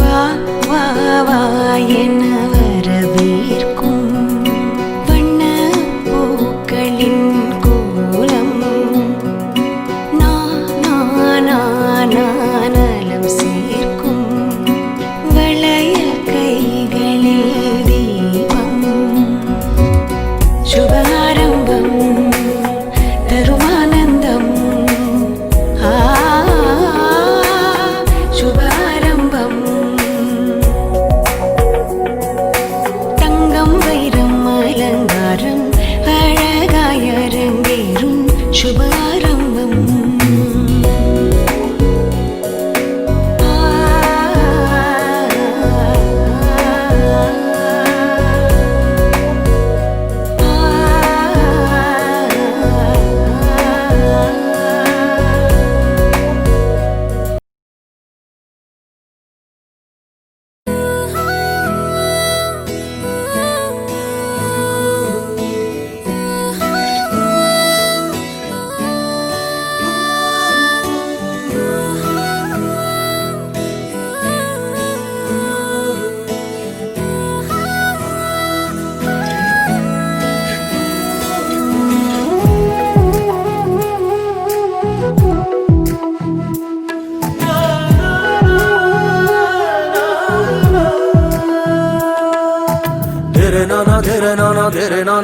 வா வா வா என வரவேற்கும் வண்ண பூக்களின் கோலம் நலம் சேர்க்கும் வளையல் கைகளில் தீபம் சுபாரம்பம் தருமானந்தம் சுபாரம்பம் தங்கம் வைரம் அலங்காரம் அழகாய் அரங்கேறும் சுபாரம்பம்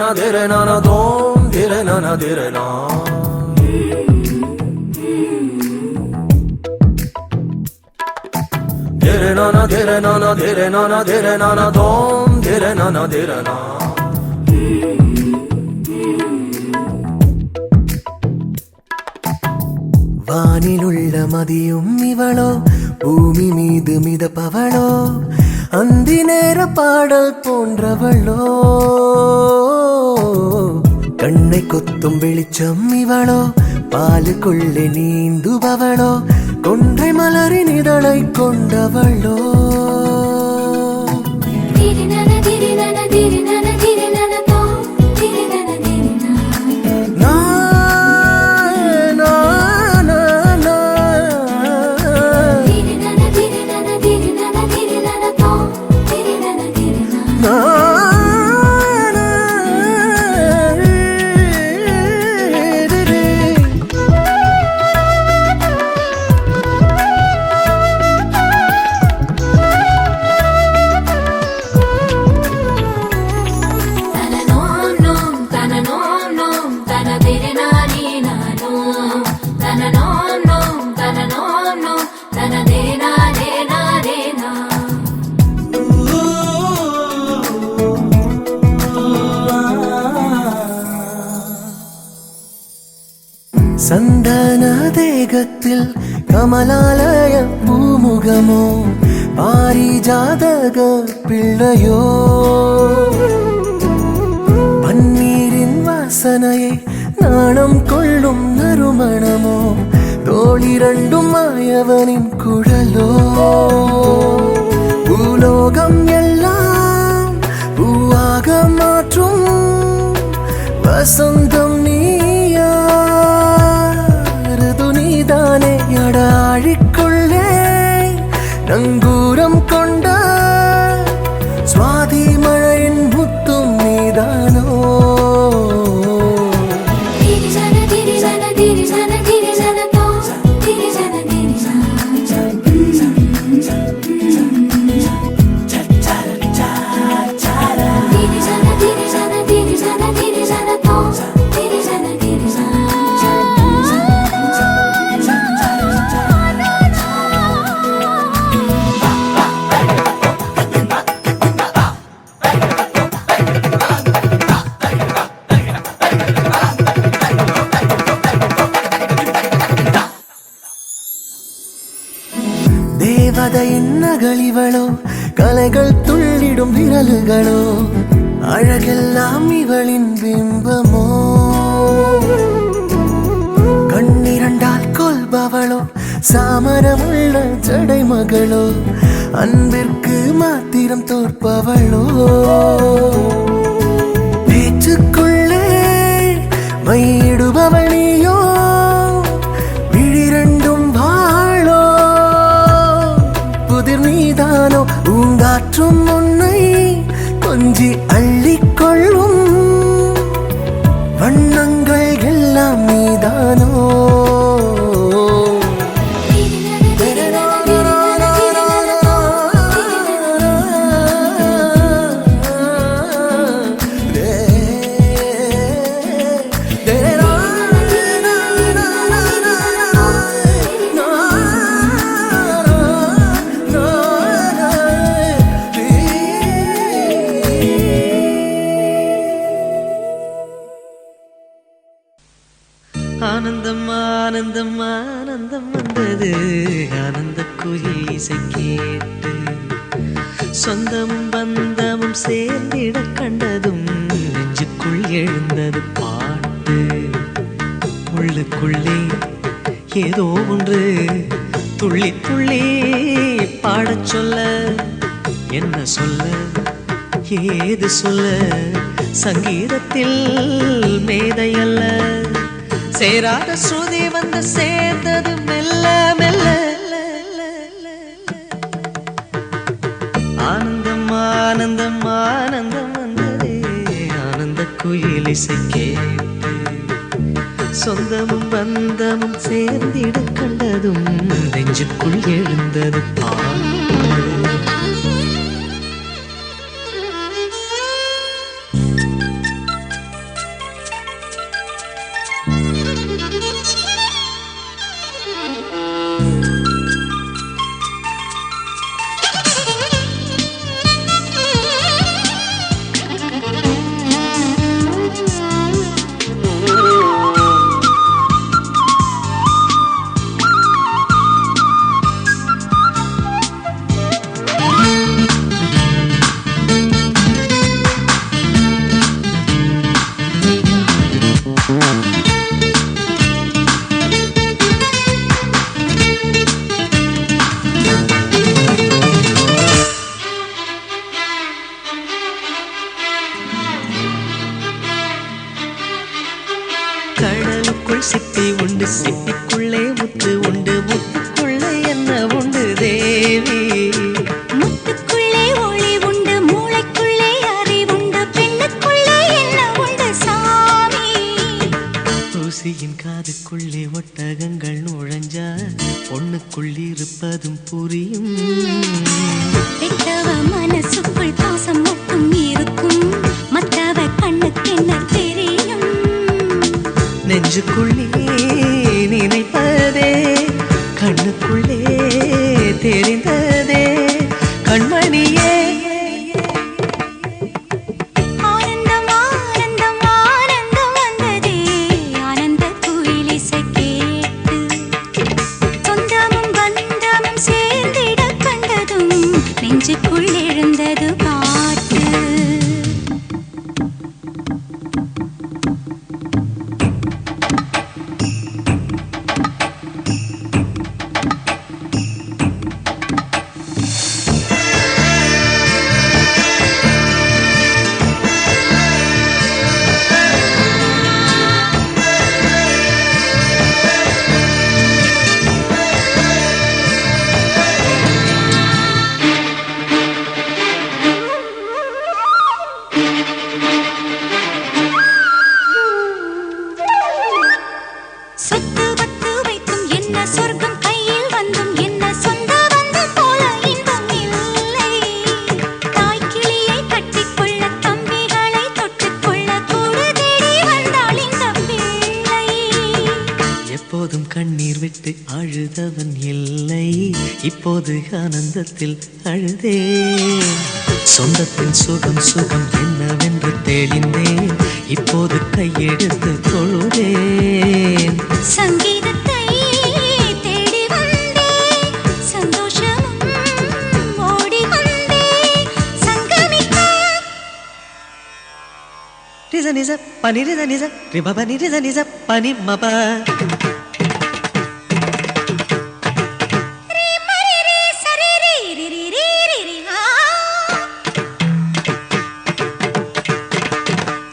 Dere nana dom dere nana dom dere nana வானிலுள்ள மதியும் இவளோ பூமி மீது மிதப்பவளோ அந்தி நேர பாடல் போன்றவளோ கண்ணை கொத்தும் வெளிச்சம் இவளோ பாலுக்குள்ளே நீந்துபவளோ கொன்றை மலரின் இதழை கொண்டவளோ சந்தன தேகத்தில் கமலாலய பூமுகமோ பாரிஜாதக பிள்ளையோ பன்னீரின் வாசனையை நாணம் கொள்ளும் நறுமணமோ தோளிரண்டும் மாயவனின் குழலோ பூலோகம் எல்லாம் பூவாக மாற்றும் வசந்தம் நீயா ഋതുനീതാനെ അടാഴിക്കൊള്ളേ നങ്കൂരം കൊണ്ട സ്വാതി മഴയിൻ മുത്തും നീതാനോ தேவதையின் நகலிவளோ கலைகள் துள்ளிடும் விரல்களோ அழகெல்லாம் இவளின் பிம்பமோ கண்ணிரண்டால் கொல்பவளோ சாமரமுள்ள ஜடை மகளோ அன்பிற்கு மாத்திரம் தோற்பவளோ பேச்சுக்குள்ளே மையிடுபவள் நீயோ விழிரண்டும் வாழோ மற்றும் உன்னை கொஞ்சி அள்ளிக்கொள்ளும் வண்ணங்கள் எல்லாம் நீதானோ ஆனந்தம் ஆனந்தம் ஆனந்தம் வந்தது ஆனந்த குயில் இசை கேட்டு சொந்தமும் பந்தமும் சேர்ந்திட கண்டதும் நெஞ்சுக்குள் எழுந்தது பாட்டு உள்ளுக்குள்ளே ஏதோ ஒன்று துள்ளி துள்ளி பாடச் சொல்ல என்ன சொல்ல ஏது சொல்ல சங்கீதத்தில் மேதையல்ல சேராத ஸ்ருதி வந்து சேர்ந்தது மெல்ல மெல்ல ஆனந்தம் ஆனந்தம் ஆனந்தம் வந்ததே ஆனந்த குயில் இசை கேட்டு சொந்தமும் பந்தமும் சேர்ந்திட கண்டதும் நெஞ்சுக்குள் எழுந்தது பாட்டு கடலுக்குள் சிப்பி உண்டு சிப்பிக்குள்ளே முத்து உண்டு முத்துக்குள்ளே என்ன உண்டு தேவி முத்துக்குள்ளே ஒளி உண்டு மூளைக்குள்ளே அறிவுண்டு பெண்ணுக்குள்ளே என்ன உண்டு சாமி தூசியின் காதுக்குள்ளே ஒட்டகங்கள் நுழைஞ்சா பொண்ணுக்குள் இருப்பதும் புரியும் பெற்றவ மனசுக்குள் பாசம் மட்டும் இருக்கும் மற்றவ கண்ணுக்கு என்ன தெரியும் நெஞ்சுக்குள்ளே நினைப்பதே கண்ணுக்குள்ளே தெரிந்ததே கண்மணியே ஆனந்தம் ஆனந்தம் ஆனந்தம் வந்ததே ஆனந்த குயில் இசை கேட்டு சொந்தமும் பந்தமும் சேர்ந்திட கண்டதும் நெஞ்சுக்குள் எழுந்தது பாட்டு சொத்து வத்து வைத்தும் என்ன சொர்க்கம் கையில் வந்தும் என்ன சொந்த பந்தம் போல இன்பம் இல்லை தாய்க்கிளியை கட்டிக்கொள்ள தம்பிகளை தொட்டுக்கொள்ள கூடு தேடி வந்தாள் இந்த பிள்ளை எப்போதும் கண்ணீர் விட்டு அழுதவன் இல்லை இப்போது ஆனந்தத்தில் அழுதே சொந்தத்தின் சுகம் சுகம் என்னவென்று தெளிந்தேன் இப்போது கையெடுத்து தொழுதேன் சங்கீதத்தை தேடி வந்தேன் சந்தோஷமும் ஓடி வந்தேன் சங்கமிக்க ரிச நிச பனி ரிச நிச ரிப பனி ரிச நிச பனி மப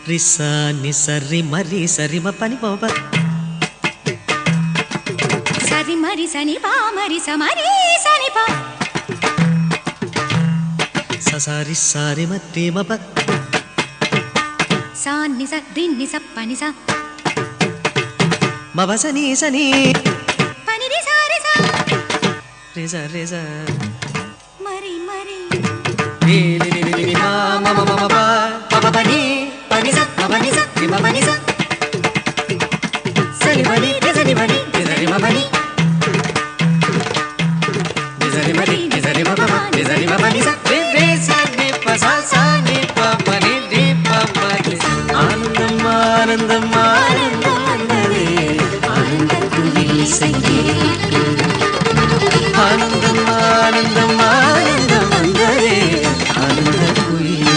ரிசா நிசரி மரி சரிம பனி மப சரி மரி சனி பா மரி சமரி சனி பா సారి సారి మత్తి మప సా నిస దిన్ నిస పని సా మప సని సని పని రి సా రి సా రే సా మరి మరి రే రే రే రే మా మా మా మా పా పా పని పని సా పని సా రి మా పని సా సని పని రే సని పని రే రి మా పని రే సని పని రే రి మా పా రే సని మా పని సా రే రే సా ని ప సా ని ప పని రి ప పని ఆనందం ఆనందం ఆనందం అందరే ఆనందకులి సంగీతం ஆனந்தம் ஆனந்தம் ஆனந்தம் வந்ததே ஆனந்த குயில்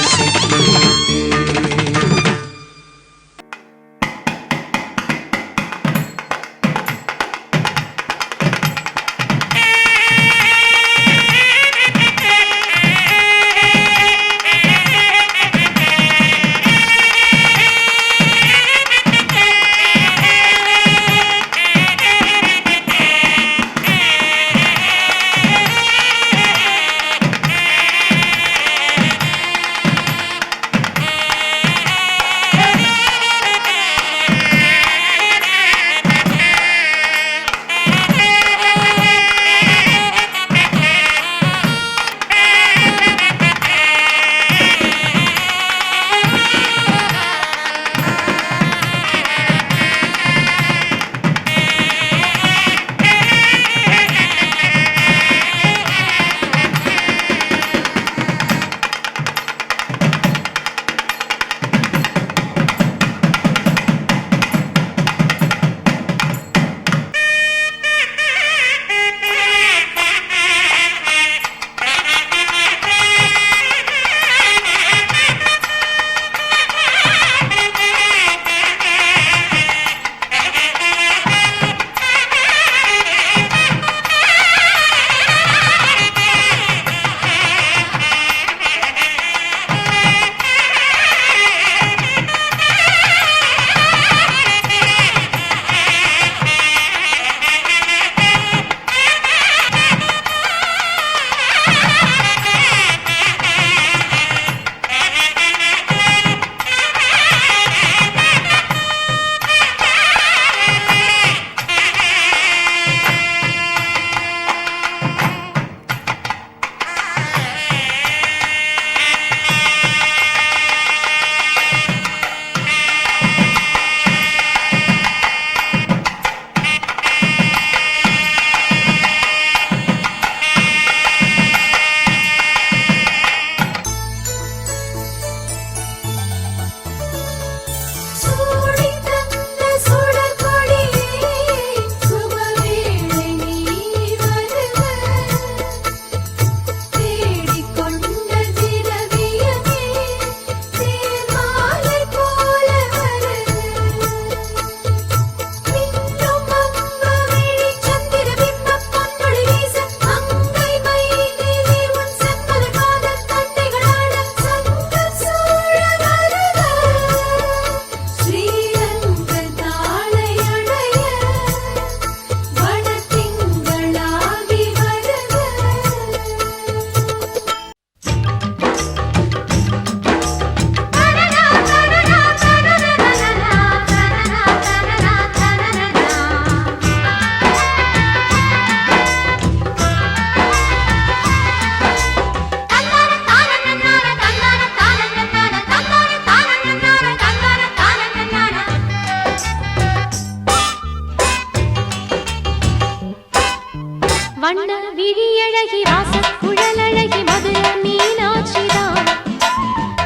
வண்ண விழியழகி வாசக்குழலழகி மதுர மீனாட்சிதான்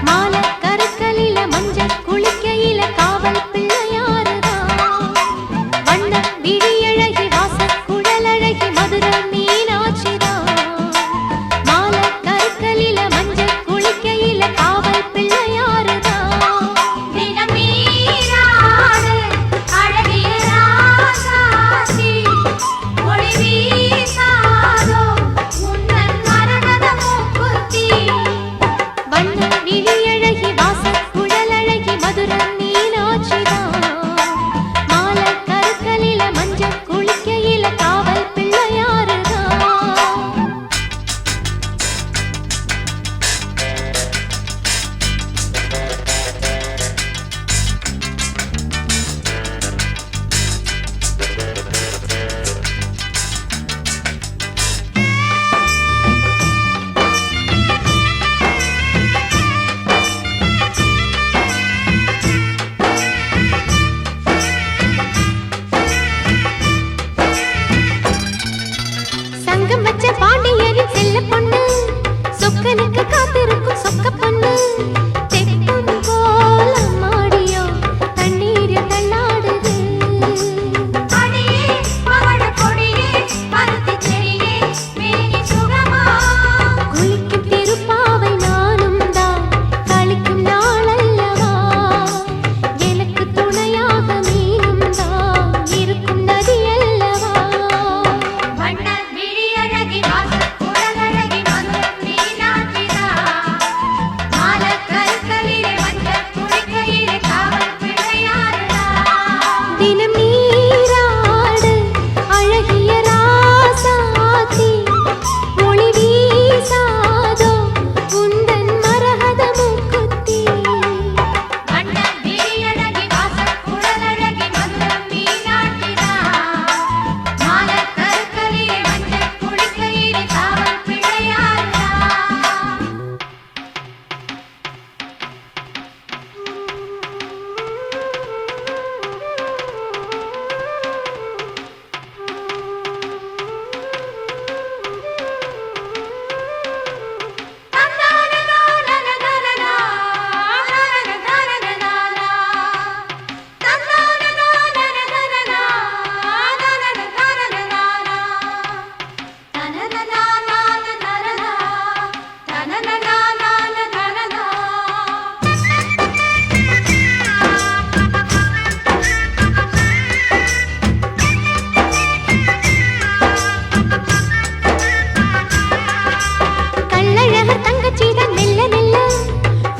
மால கருக்கலில மஞ்ச குளிக்கையில காவல் பிள்ளையாருதான் வண்ண விழியழகி வாசக்குழலழகி மதுர மீனாட்சிதான் மால கருக்கலில மஞ்ச குளிக்கையில காவல் பிள்ளையாருதான் தினம் நீராடு அழகிய ராசாத்தி ஒளி வீசாதோ உன்னன் மரகத மூக்குத்தி வச்ச பாண்டியரின் செல்ல பொண்ணு சொக்கனுக்கு காத்திருக்கும் சொக்க பொண்ணு தெப்பம் போல மாடியோ தண்ணீரில் தள்ளாடுது அடியே பவள கொடியே பருத்தி செடியே மேனி சுகமா குளிக்கும் திருப்பாவை நானும் தான் கழிக்கும் நாளல்லவா எனக்கு துணையாக நீயும் தான் இருக்கும் நதி அல்லவா வண்ண விழியழகி வாசல் குழலழகி மதுரம் மீனாட்சிதா மால கற்களிலே மஞ்சள் குளிக்கையிலே காவல் பிள்ளையாரடா தினம் நீராடு அழகிய ராசாத்தி ஒளி வீசாதோ உந்தன் மரகத மூக்குத்தி வண்ண விழியழகி வாசல் குழலழகி மதுரம் மீனாட்சிதா மால கற்களிலே மஞ்சள் குளிக்கையிலே காவல் பிள்ளையாரடா கள்ளழகர் தங்கச்சிதான் மெல்ல மெல்ல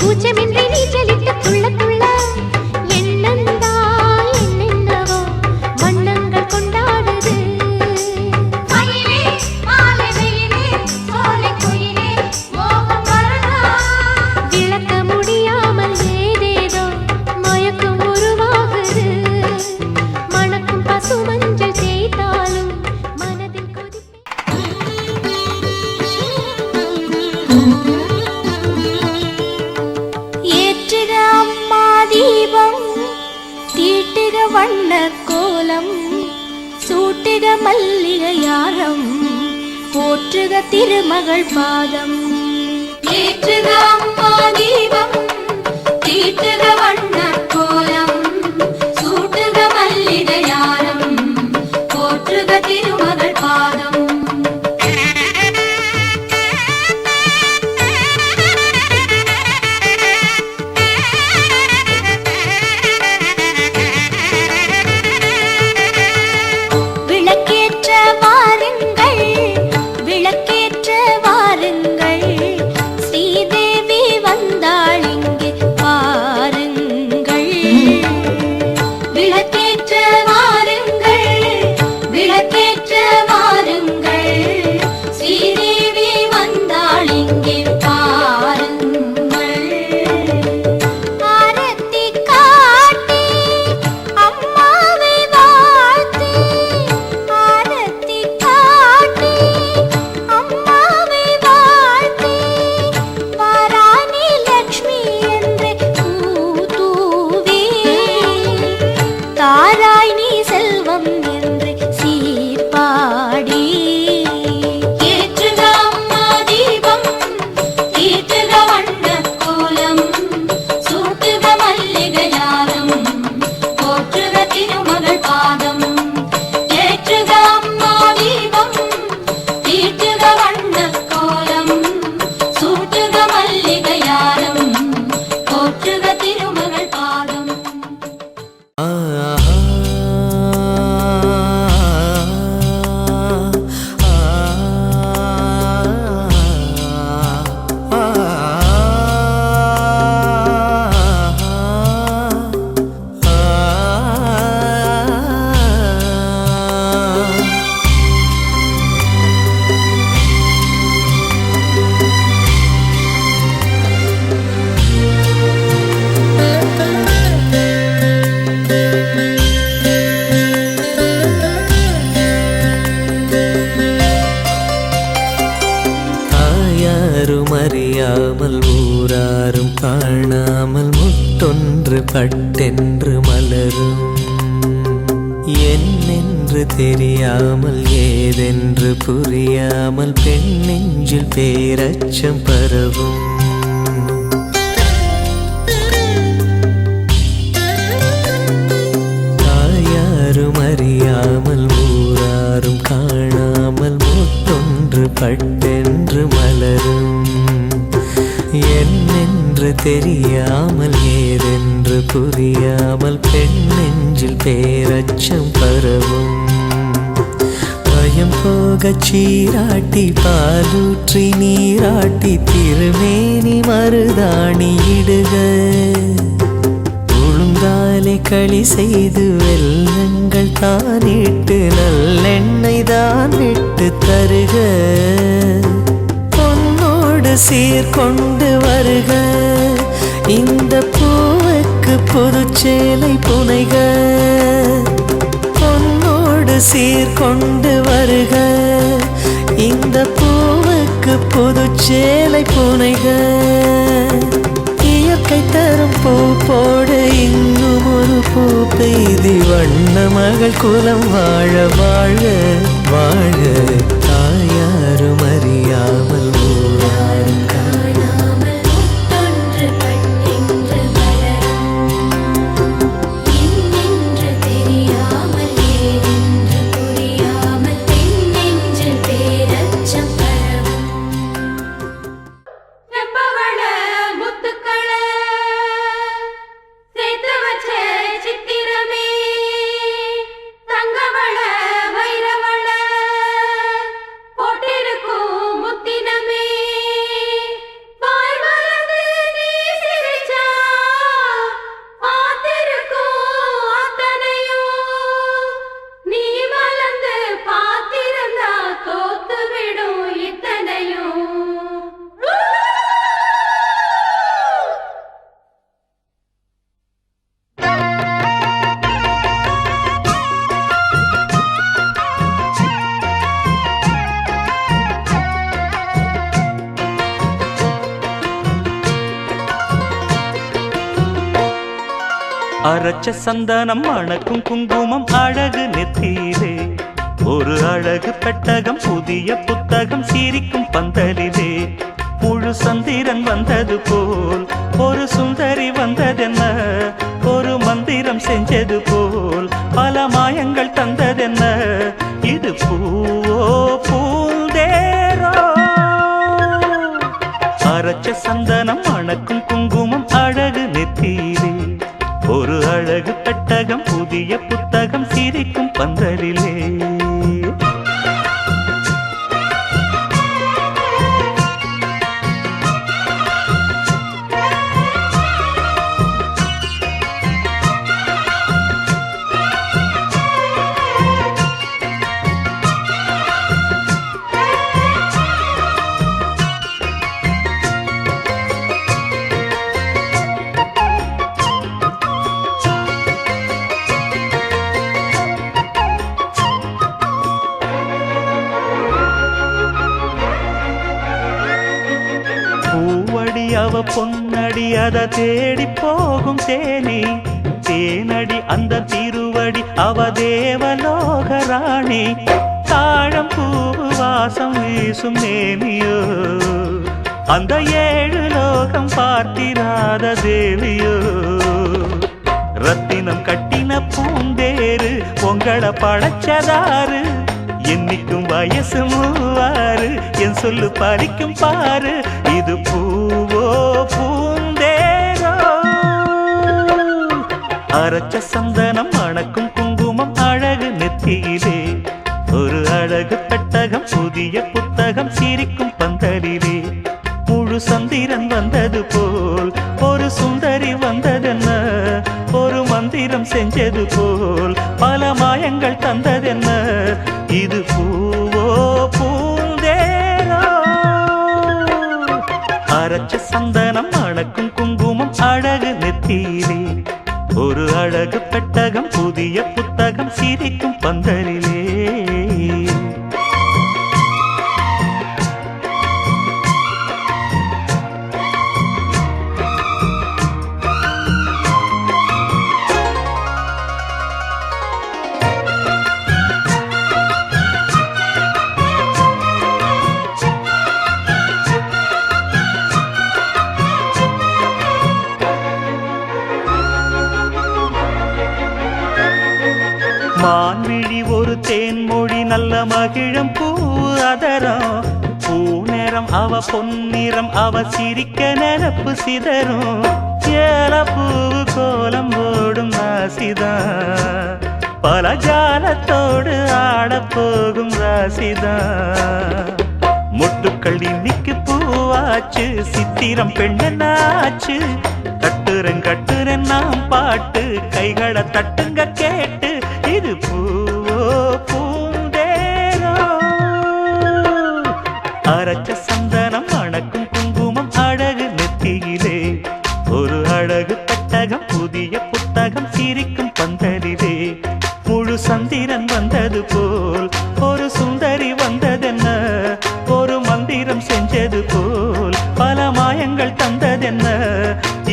கூச்சமின்றி நீச்சலிட்டு துள்ள துள்ள எண்ணந்தால் என்னென்னவோ வண்ணங்கள் கொண்டாடுது மயிலே மாலை வெயிலே சோலை குயிலே மோகம் வரதா விளக்க முடியாமல் ஏதேதோ மயக்கம் உருவாகுது மணக்கும் பசு மஞ்சள் தேய்த்தாலும் மனதில் ஏற்றுக அம்மா தீபம் தீட்டுக வண்ண கோலம் சூட்டுக மல்லிகை யாரம் போற்றுக திருமகள் பாதம் ஏற்றுக அம்மா தீபம் தீட்டுக வண்ண கோலம் சூட்டுக மல்லிகை யாரம் போற்றுக திருமகள் பாதம் விளக்கேற்ற வாருங்கள் விளக்கேற்ற வாருங்கள் ஸ்ரீதேவி வந்தாள் இங்கே பாருங்கள் விளக்கேற்ற வாருங்கள் விளக்கேற்ற வாருங்கள் ஸ்ரீதேவி வந்தாள் இங்கே பாருங்கள் ஆரத்தி காட்டி அம்மாவை வாழ்த்தி ஆரத்தி காட்டி அம்மாவை வாழ்த்தி வாராணி லக்ஷ்மி என்று பூதூவி தாராய் நீ செல்வம் என்று சீர்பாடி ஏற்றுக அம்மா தீபம் தீட்டுக வண்ண கோலம் சூட்டுக மல்லிகை யாரம் போற்றுக திருமகள் பாதம் ஏற்றுக அம்மா தீபம் தீட்டுக வண்ண கோலம் சூட்டுக மல்லிகை யாரம் போற்றுக திருமகள் பாதம் அறியாமல் ஊராரும் காணாமல் முத்தொன்று பட்டென்று மலரும் என்னென்று என்னென்று தெரியாமல் ஏதென்று புரியாமல் பெண் நெஞ்சில் பேரச்சம் பரவும். தாயாரும் அறியாமல் ஊராரும் காணாமல் முத்தொன்று பட்டென்று மலரும். என்னென்று தெரியாமல் ஏதென்று புரியாமல் பெண் நெஞ்சில் பேரச்சம் பரவும். பயம் போகச் சீராட்டி பாலூற்றி நீராட்டி திருமேனி மருதாணி இடுக. உளுந்தாலே களி செய்து வெல்லங்கள் தானிட்டு நல்லெண்ணெய் தான் விட்டு தருக. சீர்கொண்டு வருக இந்த பூவுக்கு புதுச்சேலை புனைக. பொன்னோடு சீர்கொண்டு வருக இந்த பூவுக்கு புதுச்சேலை புனைக. இயற்கை தரும் பூ போடு இன்னும் ஒரு பூ பெய்தி வண்ண மகள் குலம் வாழ வாழ வாழ. தாயாரும் அறியாமல் ஊராரும் காணாமல் முத்தொன்று பட்டென்று மலரும். என்னென்று தெரியாமல் ஏதென்று புரியாமல் பெண் நெஞ்சில் பேரச்சம் பரவும். செம்பவள முத்துக்கள சேர்த்து வச்ச சித்திரமே, தங்கவள வைரவள போட்டிருக்கும் முத்தினமே. வாய் மலர்ந்து நீ சிரிச்சா பார்த்திருக்கும் அத்தனையும், நீ மலர்ந்து பார்த்திருந்தா தோத்து விடும் இத்தனையும். அரைச்ச சந்தனம் அணக்கும் குங்குமம் அழகு நெத்தியிலே, ஒரு அழகு பெட்டகம் புதிய புத்தகம் சிரிக்கும் பந்தலிலே. முழு சந்திரன் வந்தது போல் ஒரு சுந்தரி வந்ததென்ன, ஒரு மந்திரம் செஞ்சது போல் பல மாயங்கள் தந்ததென்ன. இது பூவோ பூந்தேரோ. அரைச்ச சந்தனம் அணக்கும் குங்குமம் அழகு நெத்தியிலே, ஒரு அழகு பெட்டகம் புதிய புத்தகம் சிரிக்கும் பந்தலிலே. பூவடி அவ பொன்னடி அத தேடி போகும் தேனி, தேனடி அந்த திருவடி அவ தேவலோக ராணி. தாழம் பூவு வாசம் வீசும் மேனியோ, அந்த 7 லோகம் பார்த்திராத தேவியோ. ரத்தினம் கட்டின பூந்தேரு உங்களை படைச்சதாரு, என்னைக்கும் வயசு 3 என் சொல்லு பறிக்கும் பாரு. இது பூவோ பூந்தேரோ. அரைச்ச சந்தனம் அணக்கும் குங்குமம் அழகு நெத்தியிலே, ஒரு அழகு பெட்டகம் புதிய புத்தகம் சிரிக்கும் பந்தலிலே. முழு சந்திரன் வந்தது போல் ஒரு சுந்தரி வந்ததென்ன, ஒரு மந்திரம் செஞ்சது போல் பல மாயங்கள் தந்ததென்ன. இது பூவோ பூந்தேரோ. அரைச்ச சந்தனம் அணக்கும் குங்குமம் அழகு நெத்தியிலே, ஒரு அழகு பெட்டகம் புதிய புத்தகம் சிரிக்கும் பந்தலிலே. மான்விழி ஒரு தேன்மொழி நல்ல மகிழம் பூ அதரம் பூநேரம் அவ பொன்னிறம் அவ சிரிக்க நினப்பு சிதறும் ஏலப்பூ கோலம் போடும் ராசிதான் பல ஜாலத்தோடு ஆடப்போகும் ராசிதான் மொட்டுக்கள் இன்னைக்கு பூவாச்சு சித்திரம் பெண்ணாச்சு கட்டுறன் நாம் பாட்டு கைகளை தட்டுங்க கேட்டு இது பூவோ பூந்தேரோ அரைச்ச சந்தனம் அணக்கும் குங்குமம் அழகு நெத்தியிலே ஒரு அழகு பெட்டகம் புதிய புத்தகம் சிரிக்கும் பந்தலிலே முழு சந்திரன் வந்தது போல் ஒரு சுந்தரி வந்ததென்ன ஒரு மந்திரம் செஞ்சது போல் பல மாயங்கள் தந்ததென்ன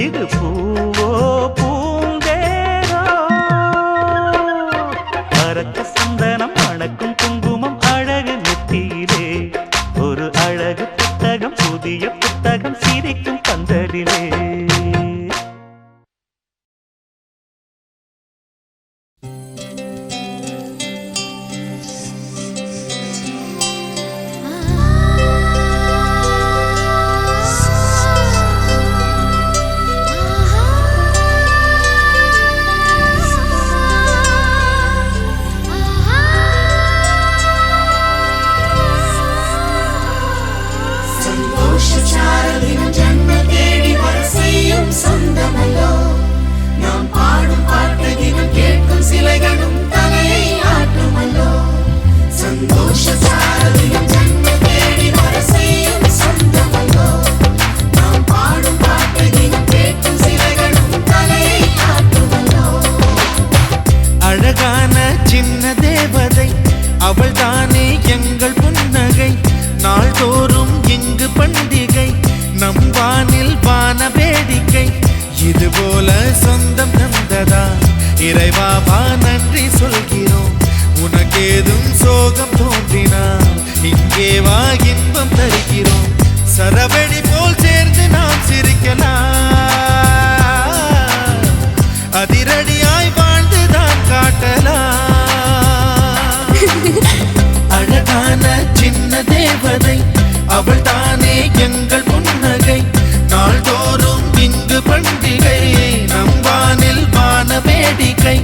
இது பூவோ பூந்தேரோ அரைச்ச சந்தனம் அணக்கும் குங்குமம் அழகு நெத்தியிலே ஒரு அழகு புத்தகம் புதிய புத்தகம் சிரிக்கும் பந்தலிலே சந்தோஷச்சாரலின் ஜன்ம தேடி வர செய்யும் சொந்தமல்லோ நாம் பாடும் பாட்டு தினம் கேட்கும் சிலைகளும் தலையை ஆட்டுமல்லோ சந்தோஷச்சாரலின் ஜன்ம தேடி வர செய்யும் சொந்தமல்லோ நாம் பாடும் பாட்டு தினம் கேட்கும் சிலைகளும் தலையை ஆட்டுமல்லோ அழகான சின்ன தேவதை அவள் தானே எங்கள் புன்னகை நாள்தோறும் இங்கு பண்டிகை நம் வானில் வான வேடிக்கை இதுபோல சொந்தம் தந்ததா இறைவாவா நன்றி சொல்கிறோம் உனக்கேதும் சோகம் தோன்றினால் இங்கே வா இன்பம் தருகிறோம் சரவெடி போல் சேர்ந்து நாம் சிரிக்கலாம் அதிரடியாய் வாழ்ந்துதான் காட்டலாம் அழகான சின்ன தேவதை அவள் தானே எங்கள் புன்னகை நாள்தோறும் இங்கு பண்டிகை நம் வானில் வான வேடிக்கை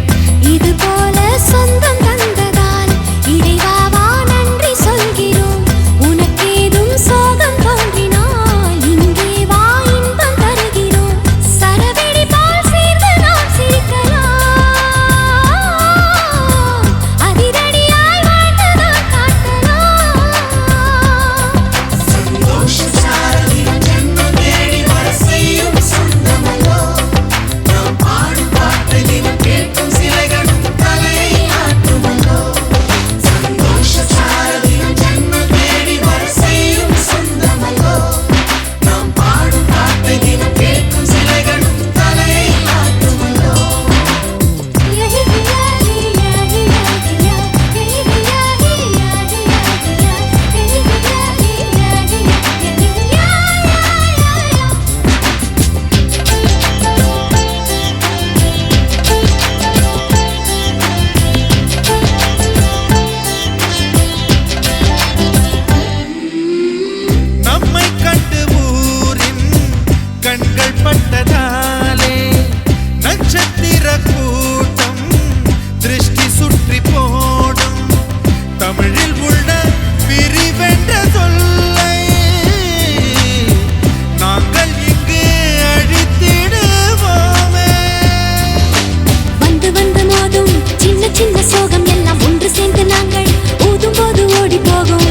இது போல சொந்தம் தந்ததால் இறைவாவா நன்றி சொல்கிறோம் உனக்கேதும் சோகம் தோன்றினால் இங்கே வா இன்பம் தருகிறோம் சரவெடி போல் சேர்ந்து நாம் சிரிக்கலாம் அதிரடியாய் வாழ்ந்துதான் காட்டலாம் சந்தோஷச்சாரலின் ஜன்ம தேடி வர செய்யும் சொந்தமல்லோ நாம் பாடும் பாட்டு தினம் கேட்கும் சிலைகளும் தலையை ஆட்டுமல்லோ சந்தோஷச்சாரலின் ஜன்ம தேடி வர செய்யும் சொந்தமல்லோ நாம் பாடும் பாட்டு தினம் கேட்கும் சிலைகளும் தலையை ஆட்டுமல்லோ நம்மை கண்டு ஊரின் கண்கள் பட்டதாலே நட்சத்திர கூட்டம் திருஷ்டி சுற்றி போடும் தமிழில் உள்ள பிரிவென்ற சொல்லை நாங்கள் இங்கு அழித்திடுவோமே வந்து வந்து மோதும் சின்ன சின்ன சோகம் எல்லாம் ஒன்று சேர்ந்து நாங்கள் ஊதும் போது ஓடி போகும்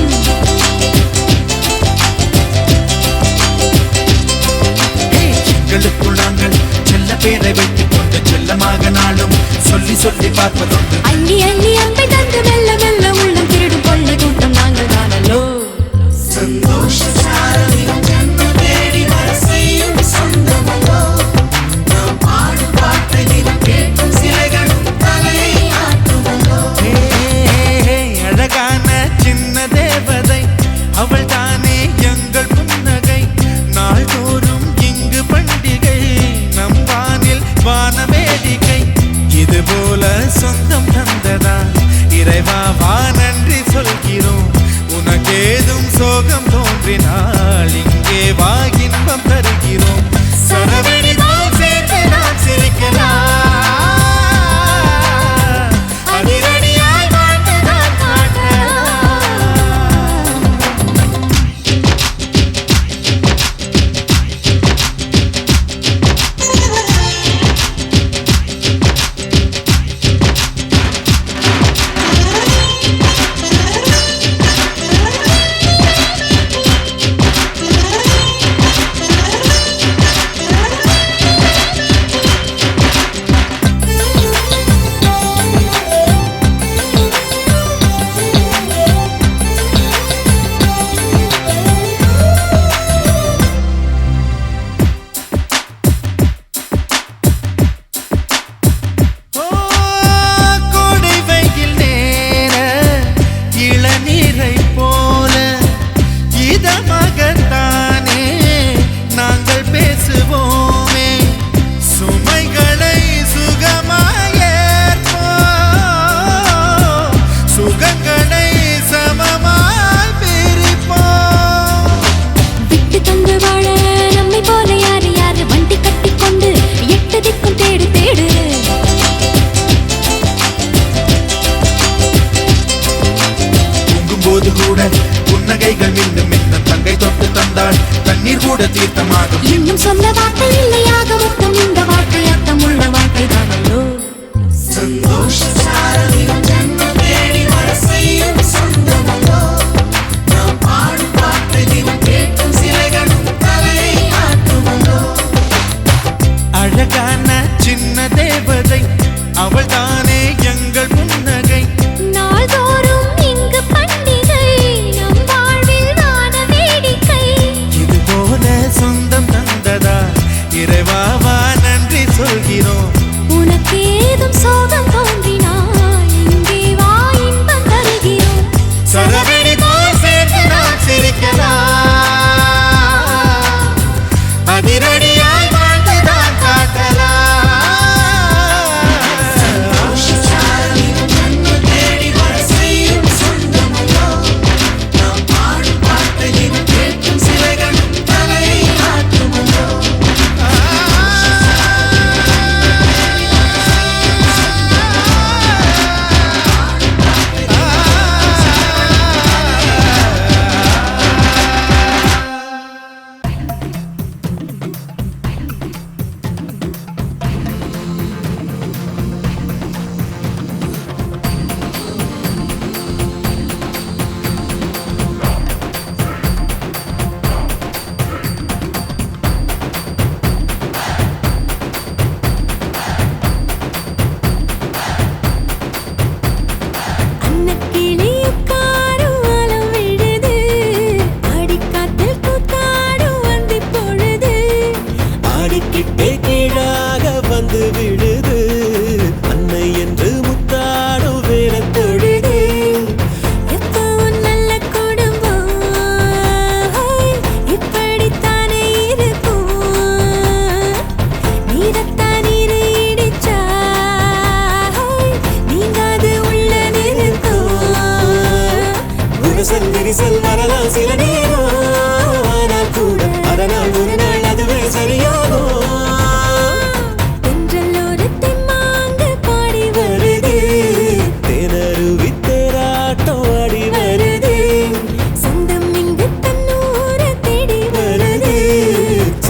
எங்களுக்குள் நாங்கள் செல்ல பேரை வைத்துக் கொண்டு செல்லமாக நாளும் சொல்லி சொல்லி பார்ப்பதுண்டு அள்ளி அள்ளி அம்பை தந்து மெல்ல மெல்ல உள்ளம் திருடும் கொள்ளை கூட்டம் நாங்கள் தானல்லோ சந்தோஷச்சாரலின் ஜன்ம தேடி வர செய்யும் சொந்தமல்லோ நாம் பாடும் பாட்டு தினம் கேட்கும் சிலைகளும் தலையை ஆட்டுமல்லோ அழகான சின்ன தேவதை அவள் தானே எங்கள் புன்னகை நாள்தோறும் இங்கு பண்டிகை நம் வானில் வான வேடிக்கை இது போல சொந்தம்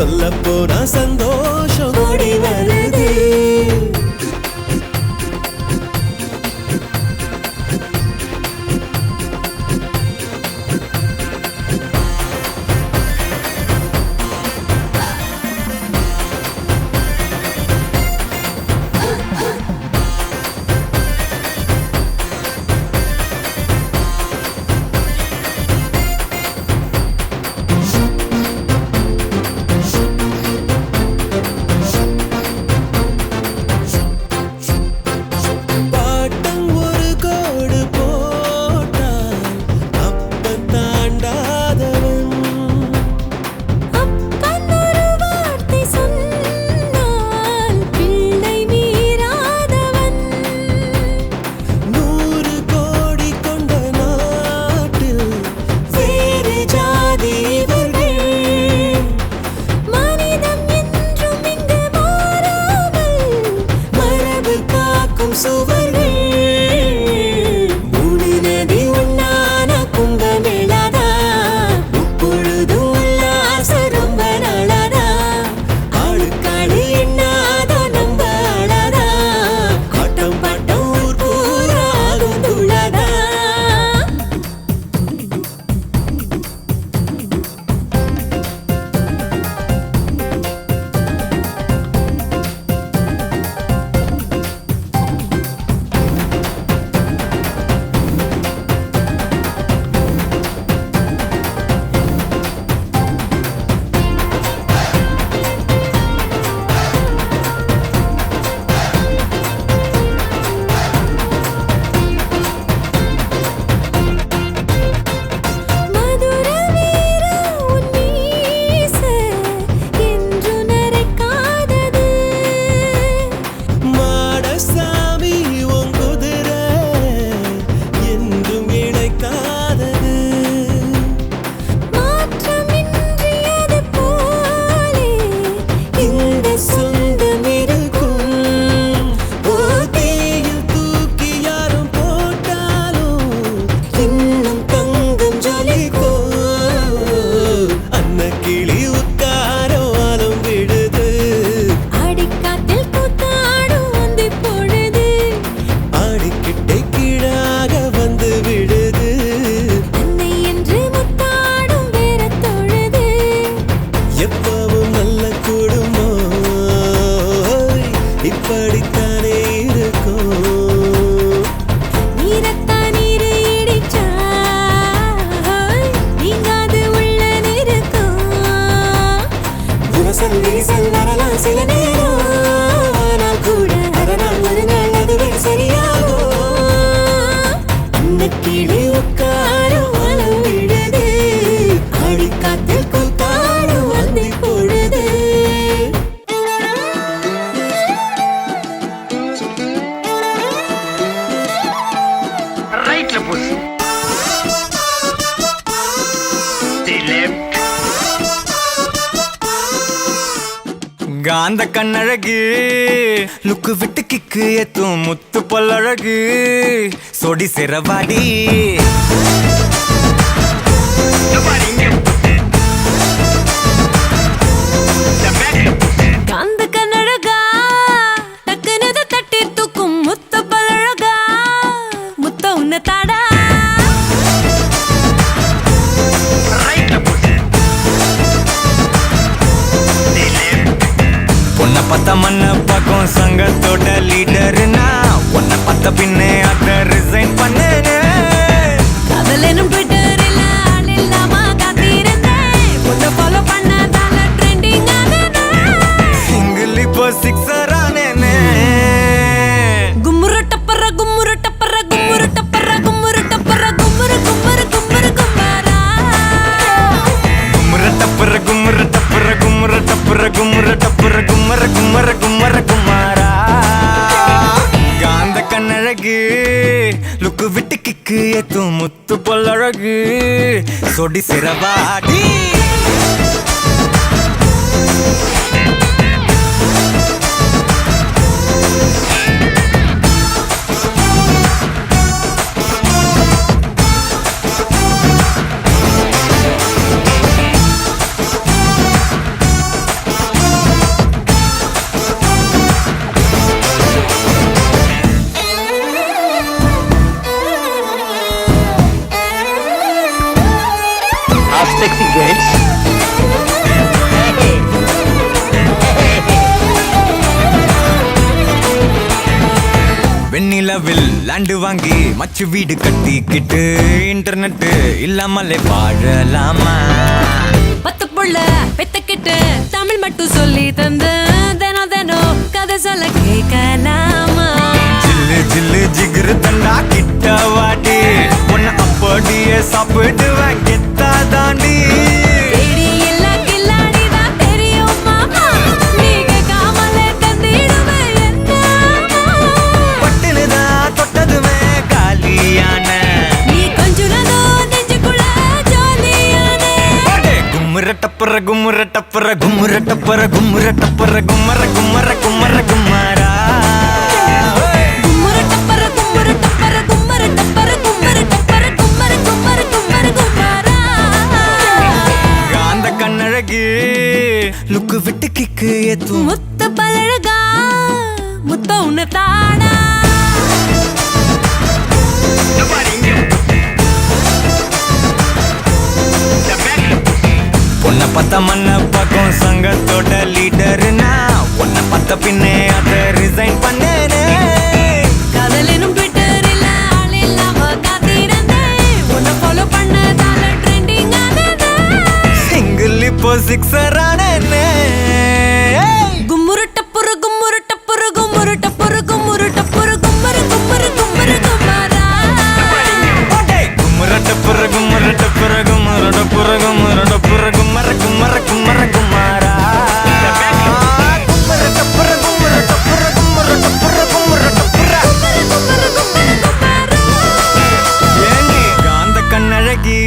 சொல்ல போனா சந்தோஷம் ஓடி வருது. பாட்டம் ஒரு கோடு போட்டால் அப்ப தாண்டாதவன். அப்பன் ஒரு வார்த்தை சொன்னால் பிள்ளை மீறாதவன். 100 கோடி கொண்ட நாட்டில் வேறு ஜாதி இவர்கள். மனிதம் என்றும் இங்கு மாறாமல் மரபு காக்கும் சுவர்கள். 3 நதி ஒன்னான கும்பமேளாதா, முப்பொழுதும் உல்லாச ரொம்ப நாளாதா. ஆளுக்காளு எண்ணாத நம்ப ஆளாதா, ஆட்டம் பாட்டம் ஊர் பூராகும் துளாதா. மதுர வீர உன் மீச என்று நரைக்காதது. மாடசாமி உன் குதிரை என்றும் இழைக்காதது. மாற்றமின்றியது போலே இந்த சொந்தம் இருக்கும். தீயில் தூக்கி யாரும் போட்டாலும் இன்னும் தங்கம் ஜொலிக்கும். அன்னக்கிளி உத்தாரம் விடுது, ஆடிக்காத்தில் கூத்தாடும் அந்தி பொழுது. ஆடிக்கிட்டே கீழாக வந்து விடுது. அன்னை என்று முத்தாடும் வேறத் தொழுது. எப்பவும் நல்ல குடும்பம் இப்படித்தானே இருக்கும். நீரத்தான் நீரு இடிச்சா நீங்காது உள்ள நிற்கும். விவசல் விரிசல் வரலாம் சில நேரம், ஆனால் கூட அதனால் ஒரு நாள் அதுவே சரியாகும். அன்னக்கிளி உட்காரும் வலம் விடுது, ஆடிக்காத்தில் கூத்தாடும் அந்தி பொழுது. ரைட்ல புஷ் தி லெஃப்ட். காந்த கண்ணழகு லுக்கு விட்டு கிக்கு ஏத்தும் முத்து பல்லழகு சொடி சிறவாடி. காந்த கண்ணழகா டக்குனது தட்டி தூக்கும் முத்த பழகா. முத்த உன்ன தாடா பொண்ண பத்த மண்ண பக்கம் சங்கத்தோட லீடர்னா உன்னை பத்த பின்னே அத ரிசைன் பண்ணேன்னு. காதலனும் ட்விட்டரில் ஆள் இல்லாம காத்திருந்தேன். பொண்ணை ஃபாலோ பண்ணதால ட்ரெண்டிங் ஆனேன். சிங்கிள் இப்போ சிக்ஸர் ஆனேன்னு. கும்முரு டப்பர கும்முரு டப்பர கும்முரு டப்பர கும்முரு டப்பர கும்முரு கும்முரு கும்முரு கும்மாரா. கும்முற டப்புற கும்முற டப்புற கும்முற டப்புற கும்முற டப்புற கும்மர கும்மர கும்மர குமாரா. காந்த கண்ணழகு லுக்கு விட்டு கிக்கு ஏத்தும் முத்து பொல்லழகு சொடி சிறவாடி. sexy girls. வெண்ணிலவில் லேண்டு வாங்கி மச்சு வீடு கட்டிக்கிட்டு இன்டர்நெட் இல்லாமலே வாழலாமா? பத்து புள்ள பெத்துக்கிட்டு தமிழ் மட்டும் சொல்லி தந்து தினம் தினம் கதை சொல்ல கேட்கலாமா? ஜில்லு ஜில்லு ஜிகிரு தண்டா கிட்ட வாட்டி உன்னை அப்படியே சாப்பிடுவேன் கெத்தா தாண்டி. தேடி இல்ல கில்லாடிதான் தெரியும் மாமா, நீ கேட்காமலே தந்திடுவேன் என்ன பட்டுனுதான் தொட்டதுமே காலியான நீ கொஞ்சுனதோ நெஞ்சுக்குள்ள ஜாலியான கும்முற டப்பர கும்முற டப்பர கும்முற டப்பர கும்முற டப்பர கும்மர கும்மர கும்மர கும்மரா. கும்மர டப்பர கும்மர டப்பர கும்மர டப்பர கும்மர டப்பர கும்மர கும்மர கும்மர கும்மரா. காந்த கண்ணழகு லுக்கு விட்டு கிக்கு ஏத்தும் முத்த பழகா முத்த உன்னை தானா உன்னை பத்த மண்ண பக்கம் சங்கத்தோட லீடர்னா உன்னை பத்த பின்னே அதை ரிசைன் பண்ணேனே. காதலினும் ட்விட்டரில் ஆள் இல்லாம காத்திருந்தேன், உன்னை ஃபாலோ பண்ணதால ட்ரெண்டிங் ஆனது. சிங்கிள் இப்போ சிக்ஸர் ஆனேனே. கும்முரு டப்புரு கும்முரு டப்புரு கும்முரு டப்புரு கும்முரு டப்புரு கும்மரு கும்மரு கும்மரு கும்மரா. கும்முற டப்புற கும்முற டப்புற கும்முற டப்புற கும்முற டப்புற கும்மர கும்மர கும்மர கும்மரா. கும்முற டப்புற கும்முற டப்புற கும்முற டப்புற கும்முற டப்புற கும்மரு கும்மரு கும்மரா. ஏண்டி காந்த கண்ணழகி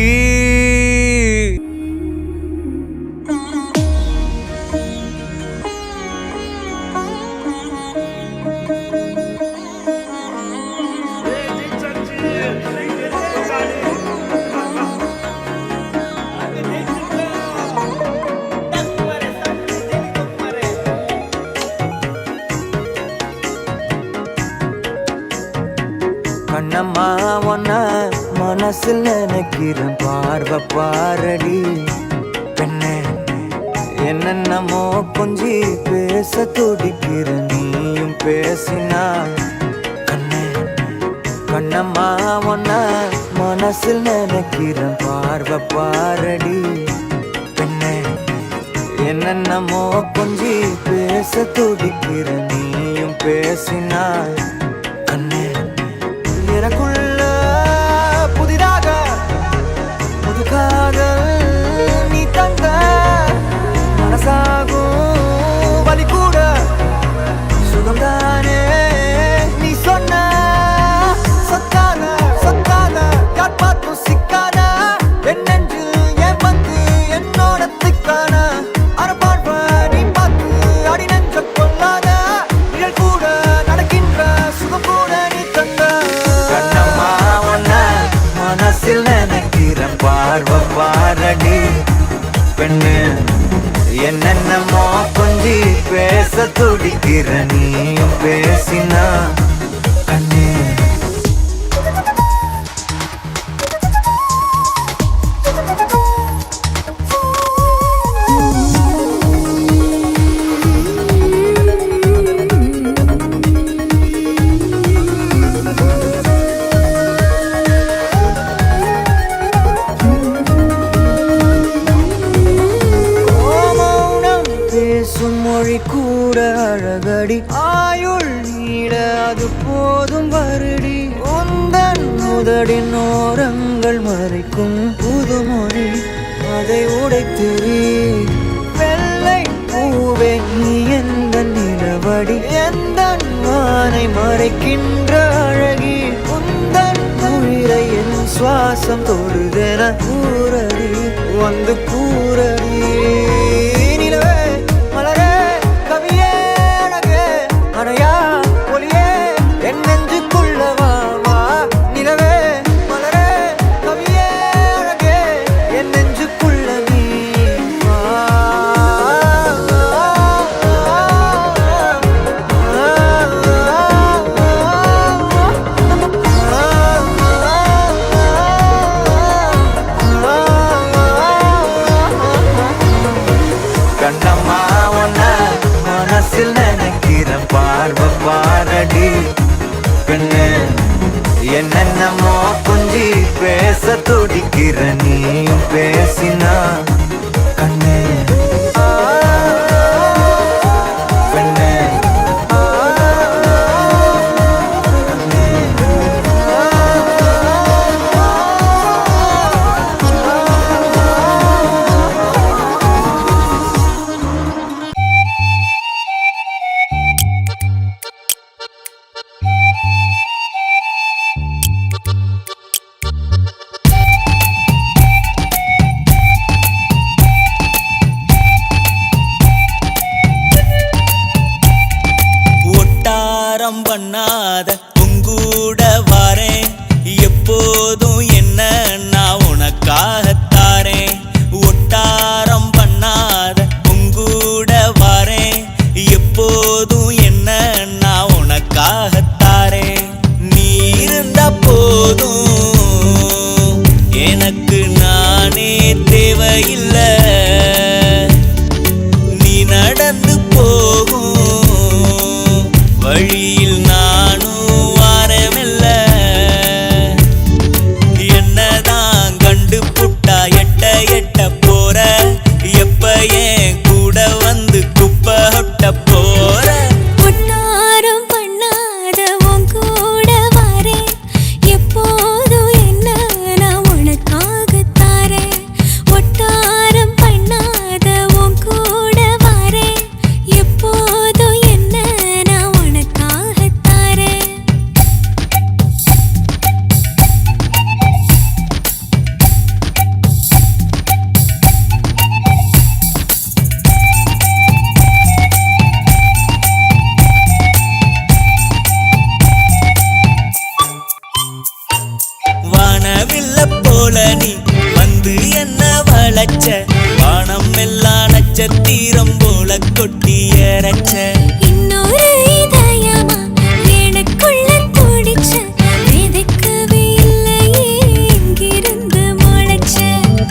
கண்ணம்மா ஒன்ன மனசில் நினைக்கிறேன் பார்வை பாரடி பெண்ணே. என்னென்னமோ கொஞ்சி பேச துடிக்கிற நீயும் பேசினா கண்ணே. கண்ணம்மா ஒன்ன மனசில் நினைக்கிறேன் பார்வை பாரடி பெண்ணே. என்னென்னமோ கொஞ்சி பேச துடிக்கிற நீயும் பேசினா கண்ணே. எனக்குள்ள புதிதாக புது காதல் நீ தந்த மனசாகும் வலி கூட சுகம்தானே நீ சொன்ன. சொத்தான சொத்தான யார் பார்த்தும் சிக்கான என் நெஞ்சில் என் வந்து என்னோட திக்கான அரபாழ்வ நீ பார்த்து அடி நெஞ்ச கொள்ளாத நிழல் கூட நடக்கின்ற சுகம் கூட நீ தந்த. கண்ணம்மா ஒன்ன மனசில் நினைக்கிற பார்வை பாரடி பெண்ணு. என்னென்னமோ கொஞ்சி பேச துடிக்கிற நீயும் பேசினா கண்ணே. பேசும் மொழி கூட அழகடி ஆயுள் நீட அது போதும் வருடி. உந்தன் முதடின் ஓரங்கள் மறைக்கும் புதுமொழி அதை உடைத்திரி. வெள்ளை பூவே நீ எந்த நிலவடி எந்த வானை மறைக்கின்ற அழகி. உந்தன் உயிரை என் சுவாசம் தொடுதென கூறடி வந்து கூறடி. நிலவே மலரே கவியே அழகே அணையா ஒளியே என் நெஞ்சுக்குள்ள வா வா. நிலவே மலரே கவியே அழகே என் நெஞ்சுக்குள்ள நீ வா. பெண்ணு என்னென்னமோ கொஞ்சி பேச துடிக்கிற நீயும் பேசினா கண்ணு பெண்ணு பண்ணாத உங்கூட வாரேன் எப்போதும் என்ன நான் உனக்காகத்தாரேன் ஒட்டாரம் பண்ணாத உங்கூட வாரேன் எப்போதும் என்ன நான் உனக்காகத்தாரேன் நீ இருந்த போதும் எனக்கு நானே தேவையில்லை நீ நடந்து போகும் வழியில் நானும் வாரமில்ல என்னதான் கண்டு புட்டா எட்ட எட்ட போற எப்ப ஏன் கூட வந்து குப்பை ஒட்ட போற ஒட்டாரம் பண்ணாத உன் கூட வரேன் எப்போதும் என்ன நான் உனக்காகத்தாரேன் ஒட்டாரம் பண்ணாத உன் கூட வரேன் எப்போதும் என்ன நான் உனக்காகத்தாரேன் வானவில்ல போல நீ வந்து என்ன வளைச்ச வானம் எல்லாம் நட்சத்திரம் போல கொட்டி இறைச்ச இன்னொரு இதயமா எனக்குள்ள துடிச்ச விதைக்கவே இல்லையே இங்கிருந்து முளைச்ச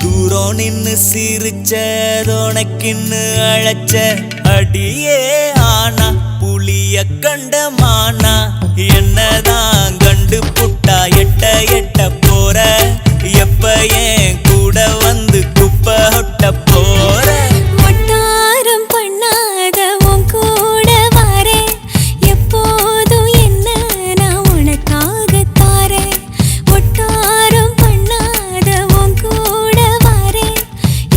தூரம் நின்னு சிரிச்ச உனக்கின்னு அழைச்ச அடியே ஆனா புளிய கண்ட மானா என்னதான் கண்டு புட்டா எட்ட எட்ட போற எப்ப ஏன் கூட வந்து குப்பை ஒட்ட போற ஒட்டாரம் பண்ணாத உன் கூட வரேன் எப்போதும் என்ன நான் உனக்காகத்தாரேன் ஒட்டாரம் பண்ணாத உன் கூட வரேன்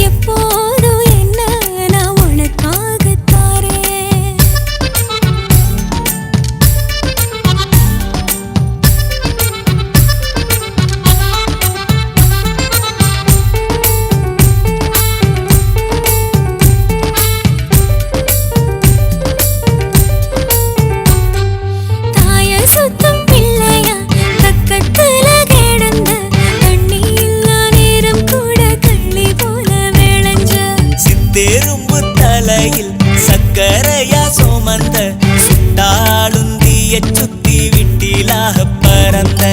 எப்போதும் என்ன நான் உனக்காகத்தாரேன் தாய சுத்தம் பிள்ளையா பக்கத்துல கிடந்த தண்ணி இல்லா நேரம் கூட கள்ளி போல விளைஞ்ச சித்தெரும்பு தலையில் சக்கரையா சுமந்த சுட்டாளுந்திய சுத்தி விட்டிலாக பறந்த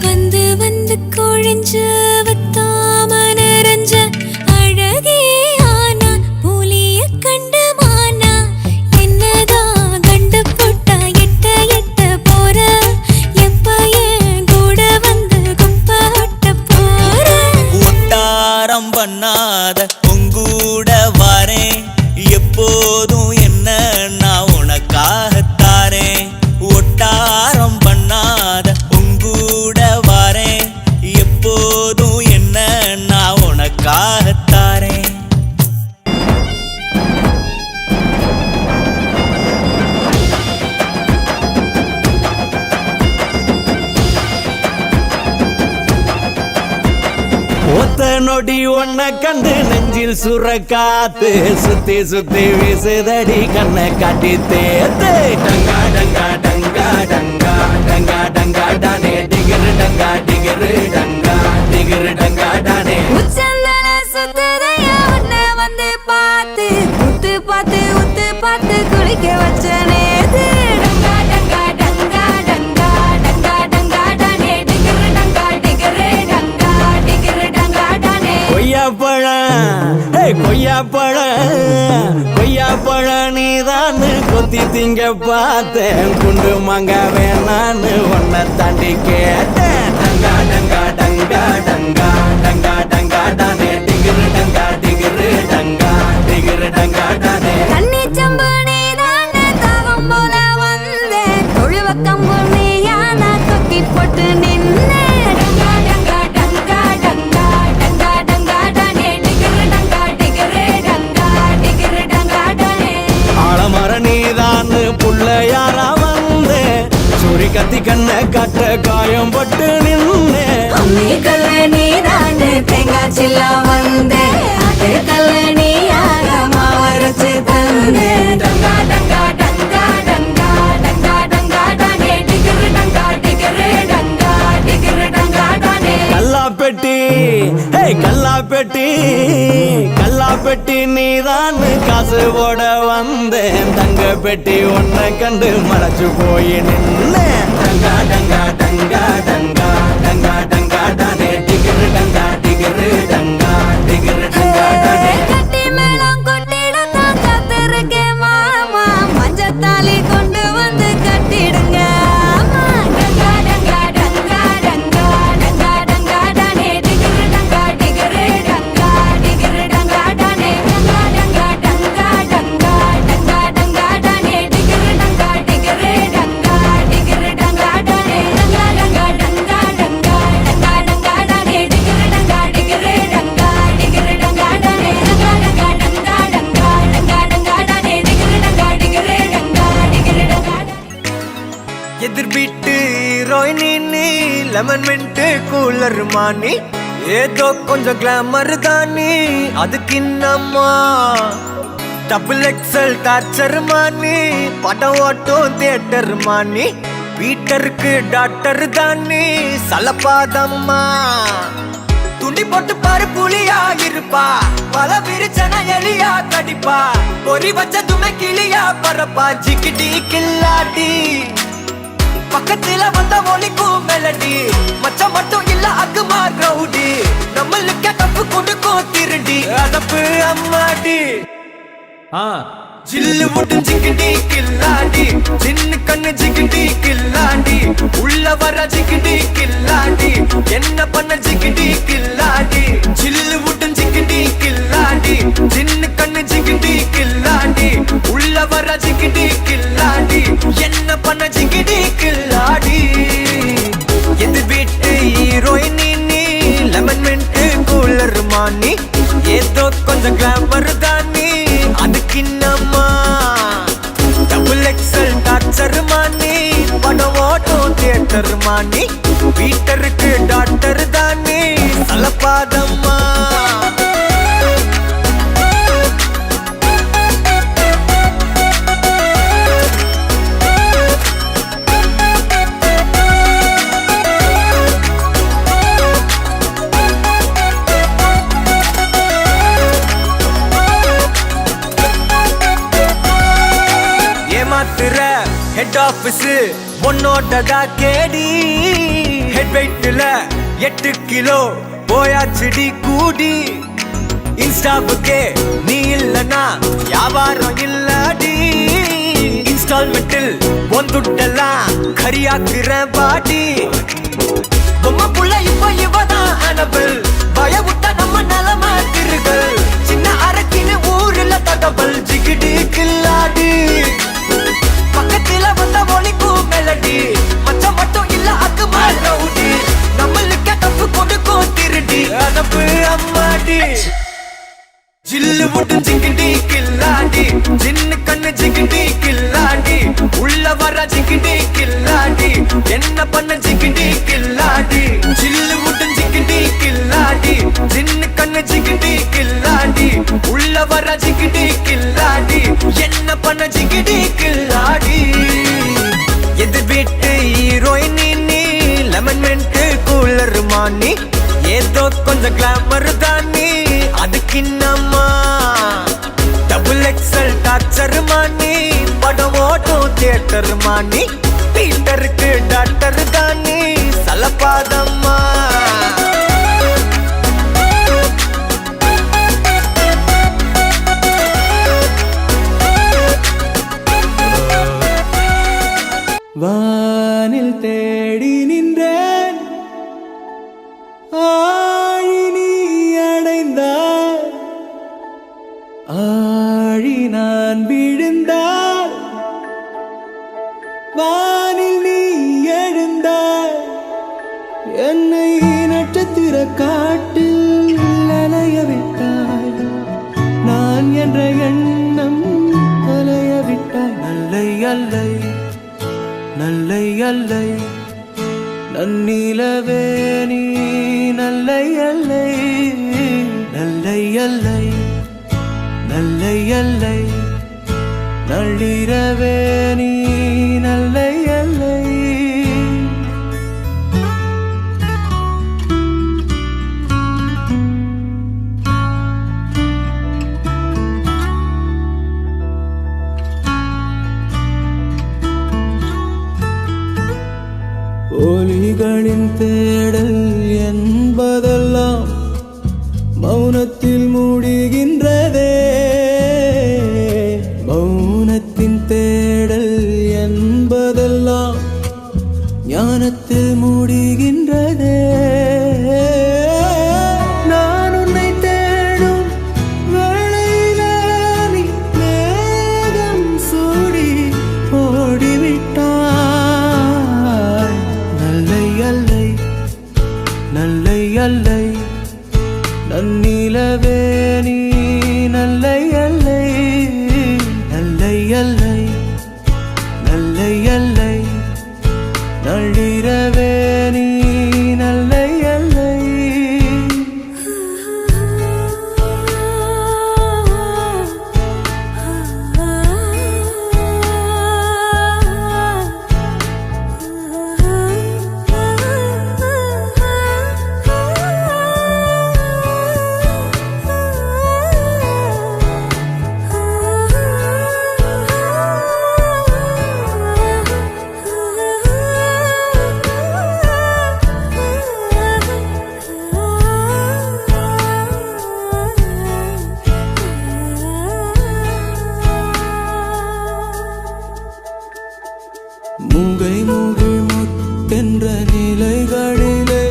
வந்து வந்து கொழிஞ்ச வத்தாம நிறைஞ்ச அழகே ஆனா புலிய கண்ட மானா என்னதான் கண்டு போட்டா எட்ட எட்ட போற எப்ப ஏன் கூட வந்து குப்பை ஒட்ட போற ஒட்டாரம் பண்ணாத உங்கூட வாரேன் எப்போதும் என்ன நான் உனக்காகத்தாரேன் ஒட்டாரம் பண்ணாத உங்கூட வாரேன் எப்போதும் என்ன நான் உனக்காகத்தாரேன் ஒத்த நொடி ஒன்ன கண்டு நெஞ்சில் சுர காத்து சுத்தி சுத்தி வீசுதடி கண்ணை காட்டி தேத்து டங்கா டங்கா டங்கா டங்கா டங்கா டங்கா டானே டிகிரு டங்கா டிகிரு டங்கா டிகிரு டங்கா டானே உச்சந்தல சுத்தரையா உன்னை வந்து பார்த்து உத்து பார்த்து குளிக்க வச்ச நேத்து டங்கா டங்கா டங்கா டங்கா டங்கா டங்கா டானே டிகிரு டங்கா டிகிரு டங்கா டிகிரு டங்கா டானே கொய்யா பழம் கொய்யா பழம் நீதான் கொத்தி திங்க பார்த்தேன் குண்டு மாங்க வேணான்னு ஒன்ன தாண்டி கேட்டேன் டங்கா டங்கா டங்கா டங்கா டங்கா டங்கா டானே டிகிரு டங்கா டிகிரு டங்கா டிகிரு டங்கா டானே தண்ணி சம்பு நீதானே தாகம் போல வந்தேன் தொழுவ கம்பு நீயான தொக்கி போட்டு நின்னே டங்கா டங்கா டங்கா டங்கா டங்கா டங்கா டானே டிகிரு டங்கா டிகிரு டங்கா டிகிரு டங்கா டானே ஆலமர நீதான் புள்ளையாரா வந்தே சூரி கத்தி கண்ண காட்ட காயம் பட்டு நின்னே அம்மி கல்ல நீதானே தேங்காய் சில்ல வந்தேன் அதே கல்ல நீயாக மாவரைச்சு தந்தே டங்கா டங்கா டங்கா டங்கா டங்கா டங்கா டானே டிகிரு டங்கா டிகிரு டங்கா டிகிரு டங்கா டானே கல்லாப்பெட்டி நீதான் காசு போட வந்தேன் தங்க பெட்டி ஒன்ன கண்டு மறைச்சு போய் நின்னேன் டங்கா டங்கா டங்கா டங்கா டங்கா டங்கா டானே டிகிரு டங்கா டிகிரு டங்கா டிகிரு டங்கா டானே கட்டி மேளம் கொட்டிடத்தான் காத்திருக்கேன் மாமா மஞ்சத்தாலி கொண்டு வந்து கட்டிடுங்க அம்மா. டங்கா டங்கா டங்கா டங்கா டங்கா டங்கா டானே டிகிரு டங்கா டிகிரு டங்கா டிகிரு டங்கா டானே டங்கா டங்கா டங்கா டங்கா டங்கா டங்கா டானே டிகிரு டங்கா டிகிரு டங்கா டிகிரு டங்கா டானே டங்கா டங்கா டங்கா டங்கா டங்கா டங்கா டானே டிகிரு டங்கா டிகிரு டங்கா டிகிரு டங்கா டானே டங்கா டங்கா டங்கா டங்கா டங்கா டங்கா டானே டிகிரு டங்கா டிகிரு டங்கா டிகிரு டங்கா எதிர் வீட்டு ஹீரோயினி நீ லெமன் மின்ட் கூலர் மானி ஏதோ கொஞ்சம் கிளாமர் தானி அதுக்கு இன்னம்மா டபுள் எக்ஸல் டார்ச்சர் மானி படம் ஓட்டும் தியேட்டர் மானி வீட்டருக்கு டாக்டர் தானி சலப்பாதம்மா துண்டி போட்டு பாரு புலியா இருப்பா பல விரிச்சன எலியா கடிப்பா பொறி வச்சதுமே கிளியா பரப்பா ஜிக்கிடி கில்லாடி பக்கத்துல வந்த ஒலிக்கும் மெலடி மச்சம் மட்டும் இல்ல அக்குமா ரவுடி நம்மளுக்கு தப்பு கொடுக்கும் திருடி அதப்பு அம்மாடி ஜில்லு முட்டும் ஜிகிடி கில்லாடி சின்ன கண்ணு ஜிகிடி கில்லாடி உள்ள வர ஜிகிடி கில்லாடி என்ன பண்ண ஜிகிடி கில்லாடி ஜில்லு முட்டும் ஜிகிடி கில்லாடி சின்ன கண்ணு ஜிகிடி கில்லாடி உள்ள வர ஜிகிடி கில்லாடி என்ன பண்ண ஜிகிடி கில்லாடி எது வீட்டு ஹீரோயினி நீ லெமன் மின்ட் கூலர் மானி ஏதோ கொஞ்சம் கிளாமர் தானி அதுக்கு இன்னம்மா டபுள் எக்ஸல் டார்ச்சர் மானி படம் ஓட்டும் தியேட்டர் மானி வீட்டருக்கு டாக்டர் தானி சலப்பாதம்மா ஹெட் ஆபீஸ் உன்னோடதா கேடி ஹெட் வெயிட்ல 8 கிலோ போயாச்சுடி கூடி இன்ஸ்டாவுக்கே நீ இல்லனா வியாபாரம் இல்லடி இன்ஸ்டால்மெண்டில் ஒந்துட்டெல்லாம் கரியாக்குற பாடி பொம்மை புள்ள இப்ப இவதான் அனபிள் பயவுட்ட நம்ம நிலம திருகள் சின்ன அரக்கின்னு ஊர்ல தகவல் ஜிகிடி கில்லாடி பக்கத்துல வந்த ஒலிக்கும் மெலடி மச்சம் மட்டும் இல்ல அக்குமா ரவுடி நம்மளுக்கு தப்பு கொடுக்கும் திருடி அதப்பு அம்மாடி ஜில்லு முட்டும் ஜிகிடி கில்லாடி சின்ன கண்ணு ஜிகிடி கில்லாடி உள்ள வர ஜிகிடி கில்லாடி என்ன பண்ண ஜிகிடி கில்லாடி ஜில்லு முட்டும் ஜிகிடி கில்லாடி சின்ன கண்ணு ஜிகிடி கில்லாடி உள்ள வர ஜிகிடி கில்லாடி என்ன பண்ண ஜிகிடி கில்லாடி எது வீட்டு ஹீரோயினி நீ லெமன் மின்ட் கூலர் மானி ஏதோ கொஞ்சம் கிளாமர் தானி அதுக்கு இன்னம்மா டபுள் எக்ஸல் டார்ச்சர் மானி படம் ஓட்டும் தியேட்டர் மானி வீட்டருக்கு டாக்டர் தானி சலப்பாதம்மா ஆழி நான் விழுந்தால் வானில் நீ எழுந்தாய் என்னை நட்சத்திர காட்டில் அலைய விட்டாய் நான் என்ற எண்ணம் அலைய விட்டாய் நல்லை அல்லை நல்லை அல்லை நன்னிலவே நீ நல்லை அல்லை நல்லை அல்லை நல்லை அல்லை நள்ளிரவே நீ நல்லை அல்லை ஒலிகளின் தேடல் என்பதெல்லாம் மௌனத்தில் மூடுகின்றதே மௌனத்தின் தேடல் என்பதெல்லாம் ஞானத்தில் மூடுகின்றதே நான் உன்னை தேடும் வேளையிலே நீ மேகம் சூடி ஓடிவிட்டாய் நல்லை அல்லை நல்லை அல்லை நன்னிலவே நீ நல்லை அல்லை நல்லை அல்லை நல்லை அல்லை நள்ளிரவே நீ நல்லை அல்லை மூகை மூகி முத்தென்ற நிலைகளிலே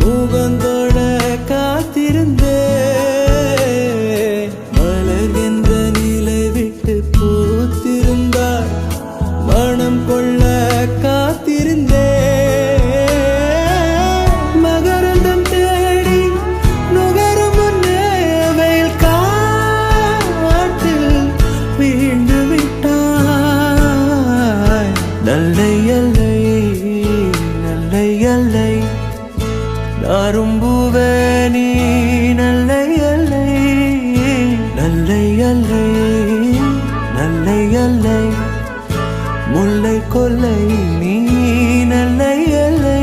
முகந்தோட காத்திருந்தே மலர் என்ற நிலை விட்டு பூத்திருந்தார் மனம் கொள்ள காத்திருந்தே மகரந்தம் தேடி நுகரும் முன்னே வெயில் காற்றில் வீழ்ந்து விட்டாய் நல்லை அல்லை நல்லை அல்லை நாரும்புவே நீ நல்லை அல்லை நல்லை அல்லை நல்லை அல்லை முல்லை கொல்லை நீ நல்லை அல்லை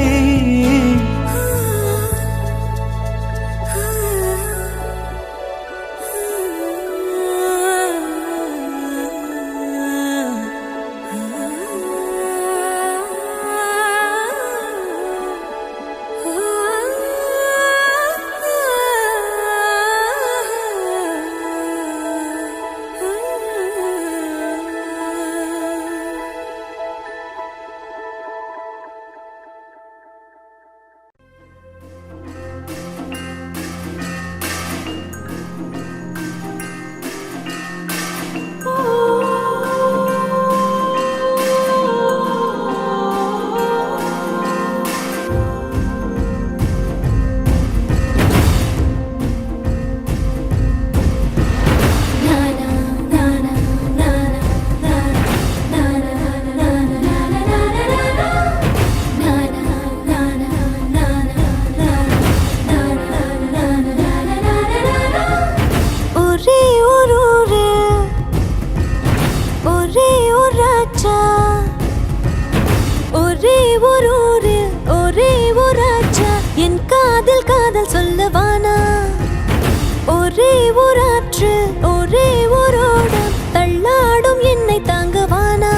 சொல்லவானா ஒரே ஊராற்று ஒரே ஊரோடம் தள்ளாடும் என்னை தாங்கவானா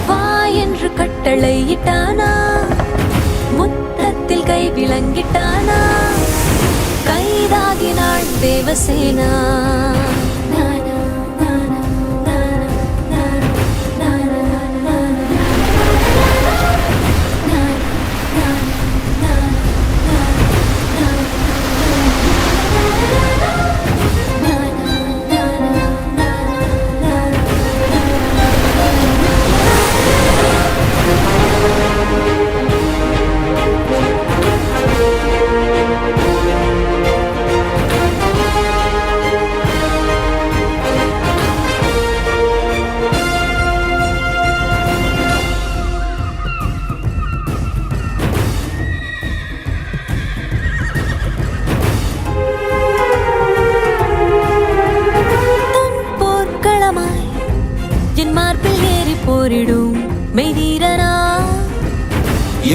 வா என்று கட்டளையிட்டானா முத்தத்தில் கை விளங்கிட்டானா கைதாகினாள் தேவசேனா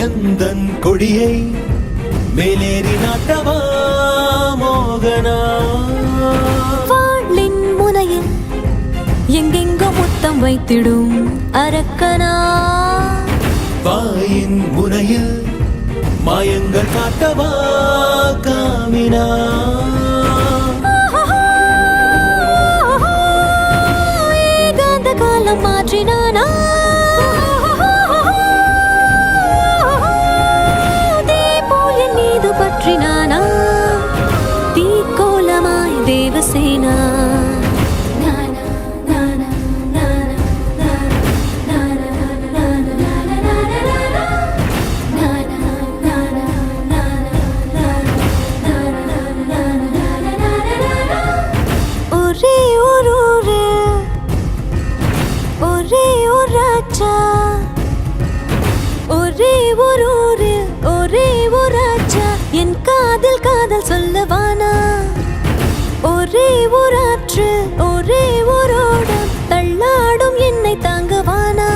எந்தன் கொடியை மேலேறி நாட்டவா மோகனா வாளின் முனையில் எங்கெங்கோ முத்தம் வைத்திடும் அரக்கனா வாயின் முனையில் மாயங்கள் காட்டவா காமினா ஏகாந்த காலம் மாற்றினானா தீபோல் என் மீது பற்றினானா தீக்கோலமாய் தேவசேனா என் காதல் காதல் சொல்லவானா ஒரே ஊராற்று ஒரே ஊரோடம் தள்ளாடும் என்னை தாங்கவானா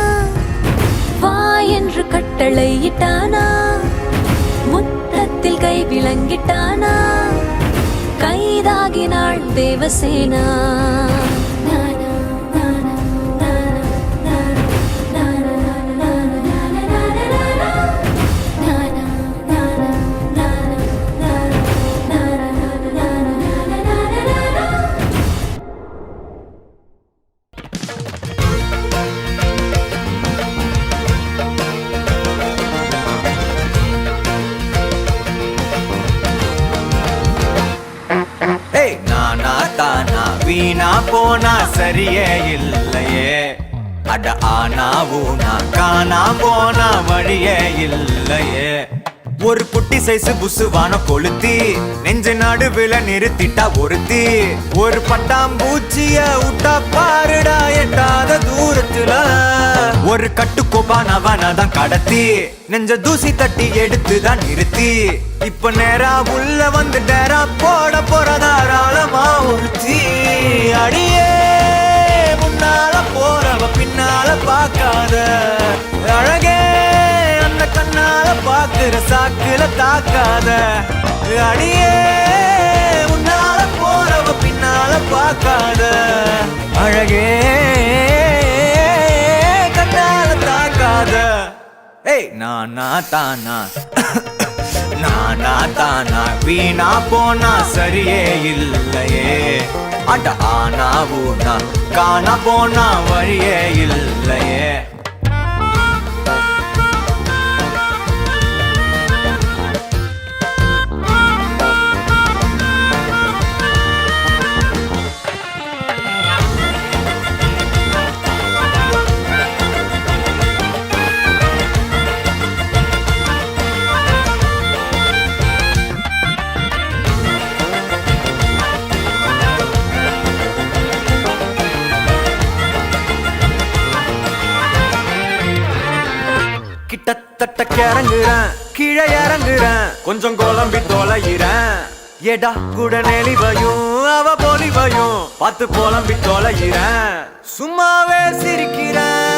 வா என்று கட்டளையிட்டானா முத்தத்தில் கை விளங்கிட்டானா கைதாகினாள் தேவசேனா வீணா போனா சரியே இல்லையே அட ஆனா ஊனா காணா போனா வழியே இல்லையே ஒரு குட்டி சைஸ் புசுவான கொளுத்தி நெஞ்ச நடுவுல நிறுத்திட்டா ஒருத்தி ஒரு பட்டாம்பூச்சிய விட்டா பாருடா எட்டாத தூரத்துல ஒரு கட்டுக்கோபானவனதான் கடத்தி நெஞ்ச தூசி தட்டி எடுத்துதான் நிறுத்தி இப்ப நேரா உள்ள வந்து நேரா போட போறதாராளமா ஒருத்தி அடியே முன்னால போறவ பின்னால பாக்காத அழகே அந்த கண்ணால பாக்குற சாக்குல தாக்காத அடியே முன்னால போறவ பின்னால பாக்காத அழகே கண்ணால தாக்காத ஏய் நானா தானா நானா தானா வீணா போனா சரியே இல்லையே அட ஆனா ஊனா காணா போனா வழியே இல்லையே கிட்டத்தட்ட கிறங்குறேன் கீழே இறங்குறேன் கொஞ்சம் குழம்பி தொலைகிறேன் எடா கூட நெளிவையும் அவ பொலிவையும் பார்த்து புலம்பி தொலைகிறேன் சும்மாவே சிரிக்கிறேன்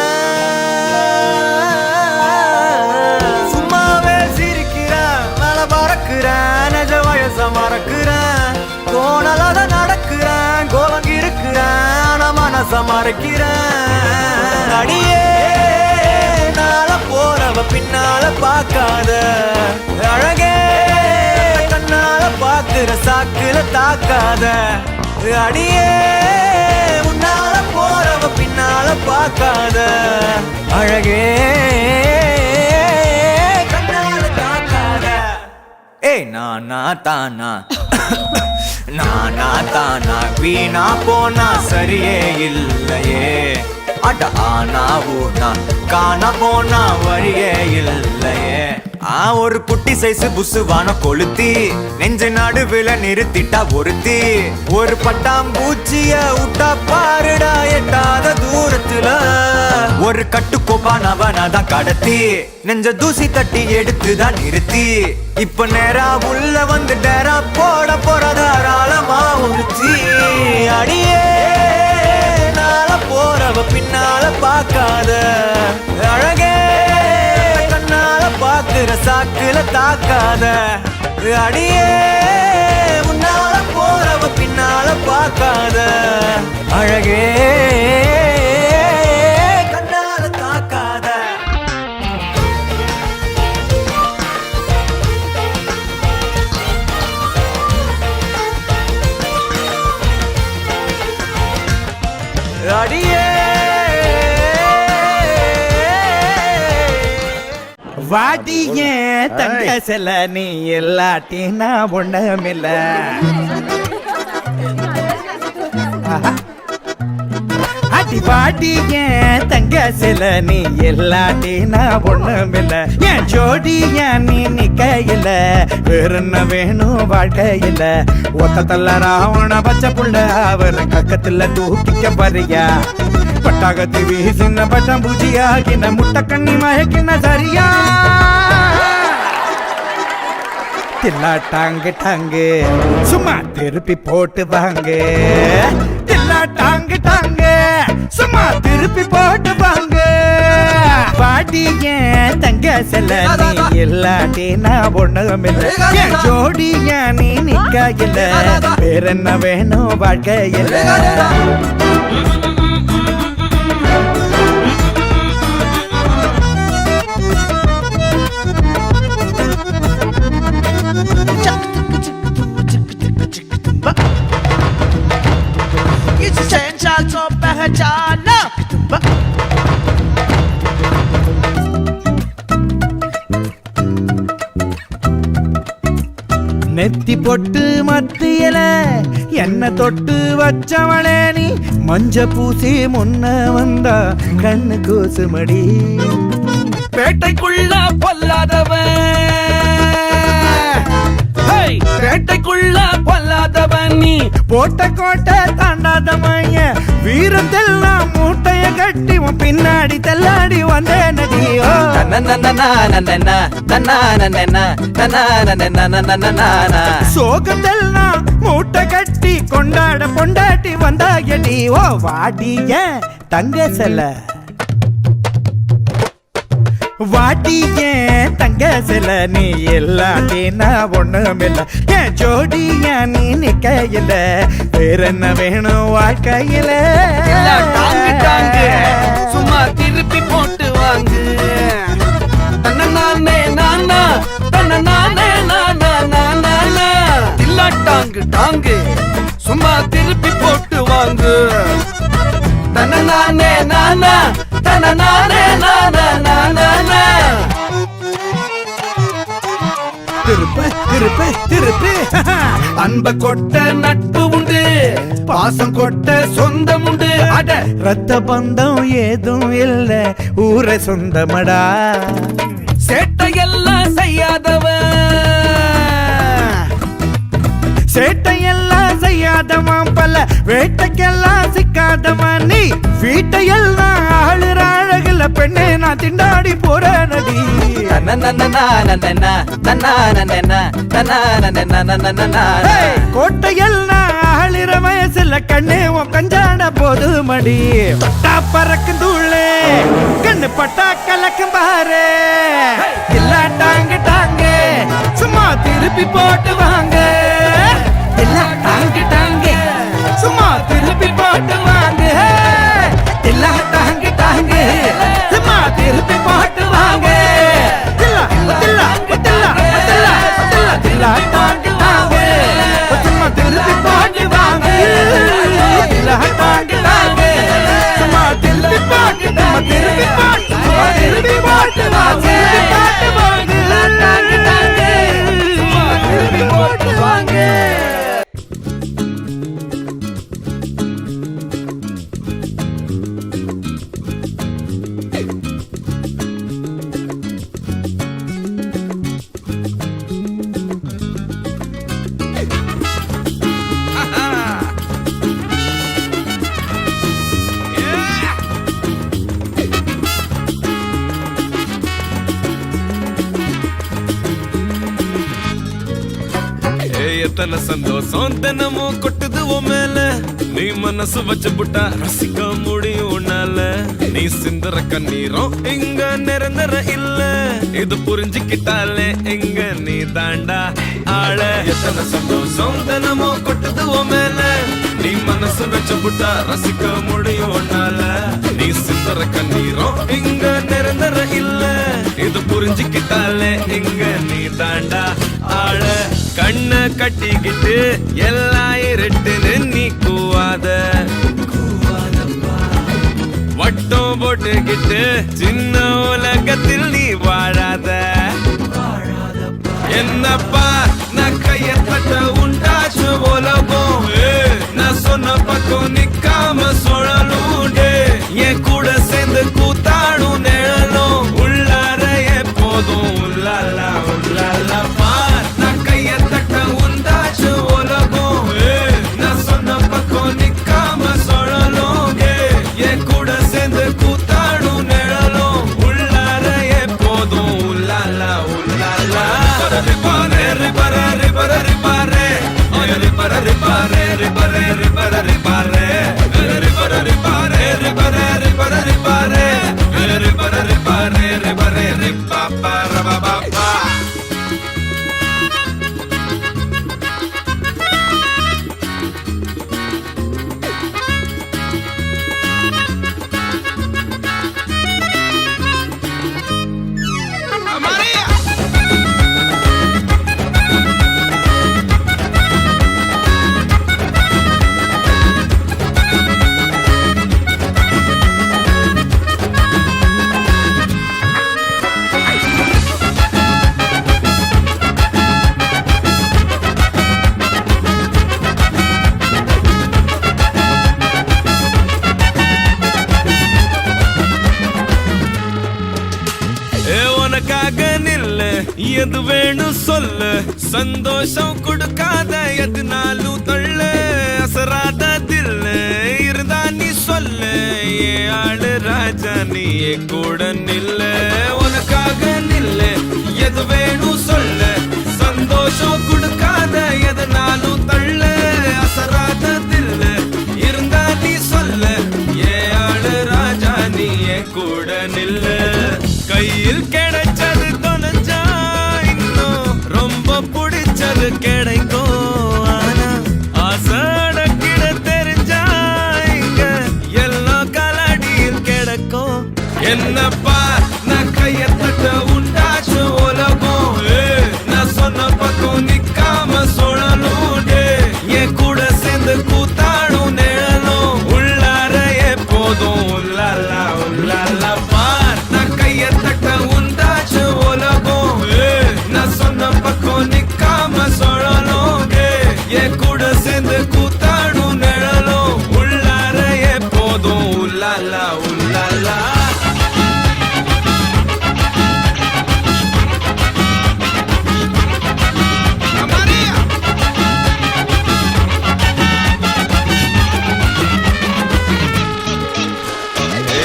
மேல பறக்குறேன் நெஜ வயச மறக்குறேன் தோணலாத நடக்கிறேன் கோலங்கி இருக்கிறேன் ஆனா மனச மறைக்கிறேன் அடியே போறவ பின்னால பாக்காத அழகே கண்ணால பாக்குற சாக்குல தாக்காத அடியே முன்னால போறவ பின்னால பாக்காத அழகே கண்ணால தாக்காத ஏய் நானா தானா நானா தானா வீணா போனா சரியே இல்லையே அட ஆனா ஊனா காணா போனா வழியே இல்லையே ஒரு குட்டி சைஸ் புசுவான கொளுத்தி நெஞ்ச நடுவுல நிறுத்திட்டா ஒருத்தி ஒரு பட்டாம்பூச்சிய விட்டா பாருடா எட்டாத தூரத்துல ஒரு கட்டுக்கோபானவனதான் கடத்தி நெஞ்ச தூசி தட்டி எடுத்துதான் நிறுத்தி இப்ப நேரா உள்ள வந்து நேரா போட போறதாராளமா ஒருத்தி அடியே போறவ பின்னால பாக்காத அழகே கண்ணால பாக்கு நாக்குல தாக்காத அடியே முன்னால போறவ பின்னால பார்க்காத அழகே கண்ணால தாக்காத அடியே வாடிய தங்க செல்ல நீ எல்லாட்டி நான் ஒண்ணுமில்ல அடி வாடிய தங்க செல்ல நீ எல்லாட்டி நான் ஒண்ணுமில்ல என் ஜோடிய நீ நிக்கையில வேற என்ன வேணும் வாழ்க்கையில ஒத்த தள்ள ராவண பச்சை புள்ள அவர் கக்கத்துல தூக்கிக்க பறியா பட்டாகத்தி வீசின பட்டம் பூஜியாகின முட்டை கண்ணி மயக்கின சரியா தில்லா டாங்கு டாங்கு சும்மா திருப்பி போட்டு வாங்க தில்லா டாங்கு டாங்கு சும்மா திருப்பி போட்டு வாங்க பாட்டிய தங்க செல்ல நீ இல்லாட்டி நான் ஒண்ணுமில்ல என் ஜோடிய நீ நிக்கையில வேற என்ன வேணும் வாழ்க்கையில நெத்தி பொட்டு மத்தியல என்ன தொட்டு வச்சவளே நீ மஞ்ச பூசி முன்ன வந்தா கண்ணு கூசுமடி பேட்டைக்குள்ள பொல்லாதவன் பேட்டைக்குள்ள பொல்லாதவன் நீ போட்ட கோட்டை தாண்டாத மைய வீரத்தெல்லாம் மூட்டைய கட்டி உன் பின்னாடி தள்ளாடி வந்த நடியோ சோகத்தெல்லாம் மூட்டை கட்டி கொண்டாட பொண்டாட்டி வந்தாயடி ஓ வாடிய தங்க செல்ல வாட்டிய தங்க சில நீ எல்லாட்டி நான் ஒண்ணுமில்ல என் ஜோடிய நீ நிக்கையில வேற என்ன வேணும் வாழ்க்கையில டாங்கு டாங்கு சும்மா திருப்பி போட்டு வாங்கு தன்னே நானா தன்னே நானா இல்ல டாங்கு டாங்கு சும்மா திருப்பி போட்டு வாங்கு தன்னே நானா தன்னே நானா திருப்பு திருப்பு திருப்பு அன்ப கொட்ட நட்பு உண்டு பாசம் கொட்ட சொந்தம் உண்டு அட ரத்த பந்தம் ஏதும் இல்ல ஊரை சொந்தமடா சேட்டையெல்லாம் செய்யாதவன் சேட்டையெல்லாம் செய்யாதவன் பல வேட்டைக்கெல்லாம் சிக்காதவன் நீ வீட்டையெல்லாம் ஆளுற அழகுல பெண்ணே நான் திண்டாடி போற நடி கோட்டையெல்லாம் ஆளுற வயசுல கண்ணே உன் கஞ்சான போது மடி பட்டா பறக்கும் தூளே கண்ணு பட்டா கலக்கும் பாரு இல்ல டாங்கு டாங்கு சும்மா திருப்பி போட்டு வாங்க இல்ல டாங்கு டாங்கு சும்மா திருப்பி போட்டு வாங்க இல்ல டாங்கு டாங்கு சும்மா திருப்பி போட்டு வாங்க டாங்கு டாங்கு சும்மா திருப்பி போட்டு வாங்க டாங்கு டாங்கு சும்மா திருப்பி போட்டு சும்மா திருப்பி போட்டு சும்மா திருப்பி போட்டு வாங்க டாங்கு டாங்கு சும்மா திருப்பி போட்டு வாங்க எத்தனை சந்தோஷம் தினமும் கொட்டுது உன் மேல நீ மனசு வச்சு புட்டா ரசிக்க முடியும் உன்னால நீ சிந்தற கண்ணீரும் இங்க நிரந்தர இல்ல இது புரிஞ்சுக்கிட்டாலே எங்க நீ தாண்டா ஆள எத்தனை சந்தோஷம் தினமும் கொட்டுது உன் மேல நீ மனசு வச்சு புட்டா ரசிக்க முடியும் உன்னால நீ சிந்தற கண்ணீரும் இங்க நிரந்தர இல்ல இது புரிஞ்சுக்கிட்டாலே எங்க நீ தாண்டா ஆள கண்ண கட்டிக்கிட்டு எல்லாம் இருட்டுன்னு நீ கூவாத வட்டம் போட்டுக்கிட்டு சின்ன உலகத்தில் நீ வாழாத என்னப்பா நான் கைய தட்ட உண்டாச்சு உலகம் நான் சொன்ன பக்கம் நிக்காம சுழலும் என் கூட சேர்ந்து கூத்தாடும் நிழலும் உள்ளார எப்போதும் உள்ளாலா உள்ளாலப்பா நான் கைய தட்ட உண்டாச்சு உலகம் நான் சொன்ன பக்கம் நிக்காம சுழலும் என் கூட சேர்ந்து கூத்தாடும் நிழலும் உள்ளார எப்போதும் உள்ளாலா உள்ளாலா ரிபாரே ரிபாரே ரிபாரே ரிபாரே ரிபாரே ரிபாரே ரிபாரே ரிபாரே ரிபாரே ரிபாரே ரிபாரே ரிபாரே ரிபாரே ரிபாரே ரிபாரே ரிபாரே ரிபாரே ரிபாப்பா ரபாப்பா எது வேணும் சொல்லு சந்தோஷம் கொடுக்காத எதுனாலும் தள்ள அசராத தில்ல இருந்தா நீ சொல்லு ஏ ஆளு ராஜா நீ கூட நில்ல உனக்காக நில்ல எது வேணும் சொல்லு சந்தோஷம் கொடுக்காத எதுனாலும் தள்ள அசராத தில்ல இருந்தா நீ சொல்லு ஏ ஆளு ராஜா நீ கூட நில்ல கையில் கிடைச்சது தொலைஞ்சா புடிச்சது கிடைக்கும் ஆனா ஆசடக்கிட தெரிஞ்சா இங்க எல்லாம் கலடியில் கிடைக்கும் என்னப்பா நான் கைய தட்ட உண்டாச்சு உலகம் நான் சொன்ன பக்கம் நிக்காம சுழலும் என் கூட சேர்ந்து கூத்தாடும் நிழலும் உள்ளார எப்போதும் உள்ளாலா உள்ளாலப்பா நான் கைய தட்ட உண்டாச்சு உலகம் நான் சொன்ன பக்கம் நிக்காம சுழலும் என் கூட சேர்ந்து கூத்தாடும் நிழலும் உள்ளார எப்போதும் உள்ளாலா உள்ளாலா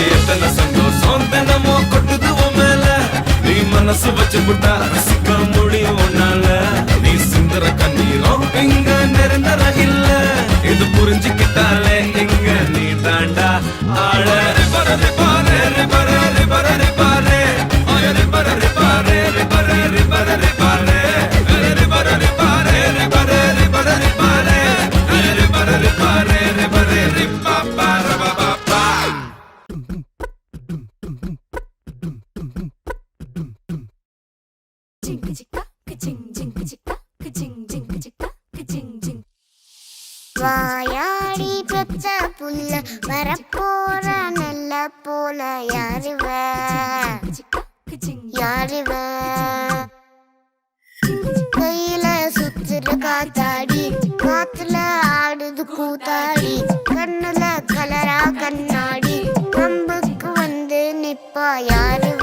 எத்தனை சந்தோஷம் தினமும் கொட்டுது உன் மேல நீ மனசு வச்சு புட்டா ரசிக்க முடியும் உன்னால நீ சிந்தற கண்ணீரும் இங்க நிரந்தர இல்ல இது புரிஞ்சுக்கிட்டாலே இங்க நீ தாண்டா ஆள ரிபாரே ரிபாரே ரிபாரே ரிபாரே ரிபாரே ரிபாரே ரிபாரே ரிபாரே ரிபாரே ரிபாரே ரிபாரே ரிபாரே ரிபாரே ரிபாரே ரிபாரே ரிபாரே ரிபாரே ரிபாரே ரிபாப்பா ரபாப்பா வாயாடி பெற்ற புள்ள வரப்போற நல்ல போல யாருவ யாருவ கையில சுத்துற காத்தாடி காத்துல ஆடுது கூத்தாடி கண்ணுல கலரா கண்ணாடி கம்புக்கு வந்து நிப்பா யாருவ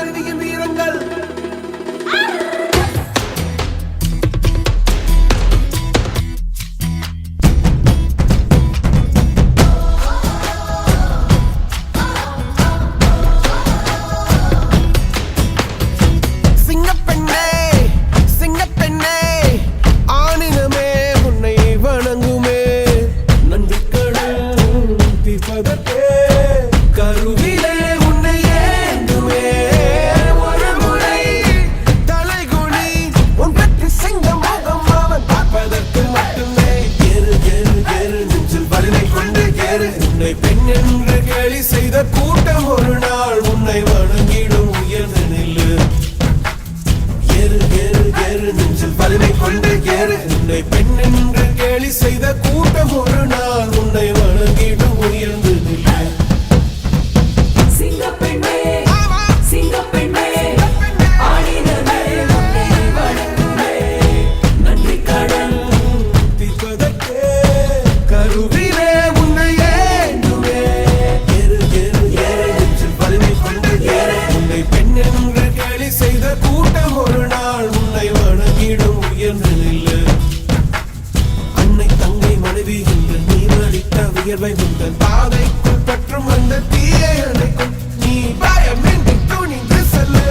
அருவியின் வீரங்கள் சிங்கப்பெண்ணே சிங்கப்பெண்ணே ஆனினமே உன்னை வணங்குமே நன்றி கடல் தீர்ப்பதற்கே கருவிலே உன்னை ஏந்துமே ஒரு முறை தலைகுனி உன் பெற்று சிங்க முகம் அவன் பார்ப்பதற்கு மட்டுமே ஏறு ஏறு ஏறு நெஞ்சில் வலிமை கொண்டு ஏறு உன்னை பெண் என்று கேலி செய்த கூட்டம் ஒரு நாள் உன்னை வணங்கிடும் உயர்ந்த நில்லு ஏறு ஏறு ஏறு நெஞ்சில் வலிமை கொண்டு ஏறு உன்னை பெண் என்று கேலி செய்த கூட்டம் ஒரு நாள் உன்னை வணங்கிடும் உயர்ந்து நில்லு சிங்கப்பெண்ணே சிங்கப்பெண்ணே ஆடினமே உன்னை வணங்குமே நன்றி கடல் தீர்ப்பதற்கே கருவிலே உன்னை ஏந்துமே ஏறு ஏறு ஏறு நெஞ்சில் வலிமை கொண்டு ஏறு உன்னை பெண் என்று கேலி செய்த கூட்டம் ஒரு நாள் உன்னை வணங்கிடும் உயர்ந்து நில்லு அன்னை தங்கை மனைவி என்று நீ அடித்த வியர்வை உந்தன் பாதைக்குள் பற்றும் அந்த தீயை அணைக்கும் நீ பயமின்றி துணிந்து cell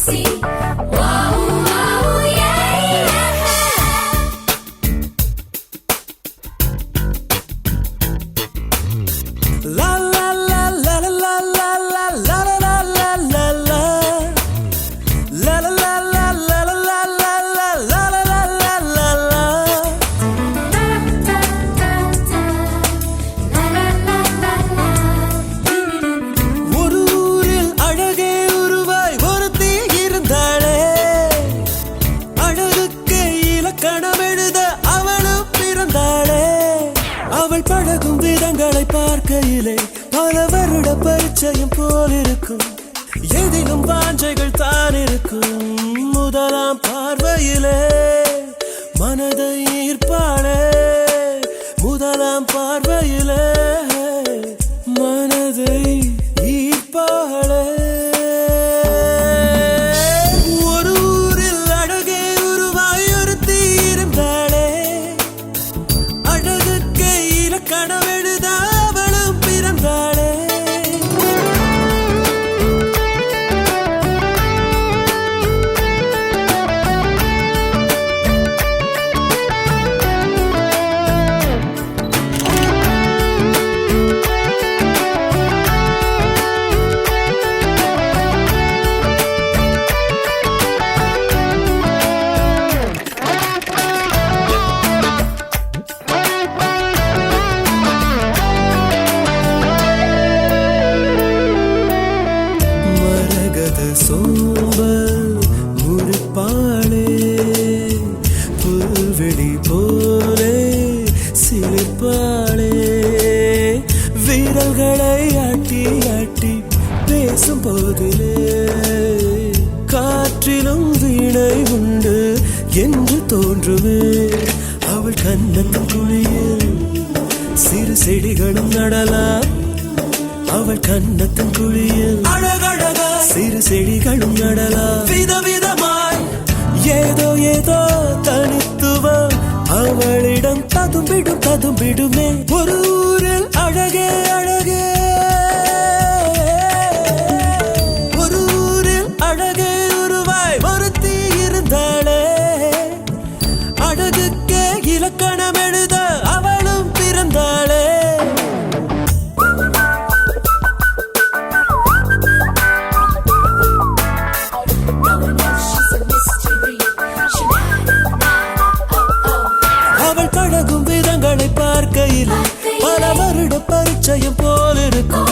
sexy. Wow, wow, yeah, yeah. La la la la la la la la la la la la la. La la la la la la la la la la la la la la. ஒரு ஊரில் அழகே உருவாய் ஒருத்தி இருந்தாளே, அழகுக்கு இலக்கணம் எழுத அவளும் பிறந்தாளே. அவள் பழகும் விதங்களை பார்க்கையிலே பல வருட பரிச்சயம் போலிருக்கும், எதிலும் வாஞ்சைகள் தான் இருக்கும். முதலாம் பார்வையிலே மனதை ஈர்ப்பாளே, முதலாம் பார்வையிலே மனதை ஈர்ப்பாளே. ஒரு ஊரில் அழகே உருவாய் ஒருத்தி இருந்தாளே, அழகுக்கு இலக்கணம் எழுத அவளும் பிறந்தாளே. மரகத சோம்பல் முறிப்பாளே, புல்வெளி போலே சிலிர்ப்பாளே. விரல்களை ஆட்டி ஆட்டி பேசும் போதிலே காற்றிலும் வீணை உண்டு என்று தோன்றுமே. அவள் கன்னத்தின் குழியில் சிறு செடிகளும் நடலாம், அவள் கன்னத்தின் குழியில் அழகழகா சிறு செடிகளும் நடலாம். விதவிதமாய் ஏதோ ஏதோ தனித்துவம் அவளிடம் ததும்பிடும் ததும்பிடுமே. ஒரு ஊரில் அழகே அழகே, ஒரு ஊரில் அழகே உருவாய் ஒருத்தி இருந்தாளே, அழகுக்கே இலக்கணம் எழுத அவளும் பிறந்தாளே. அவள் பழகும் விதங்களை பார்க்கையில் பல வருட பரிச்சயம் போலிருக்கும்,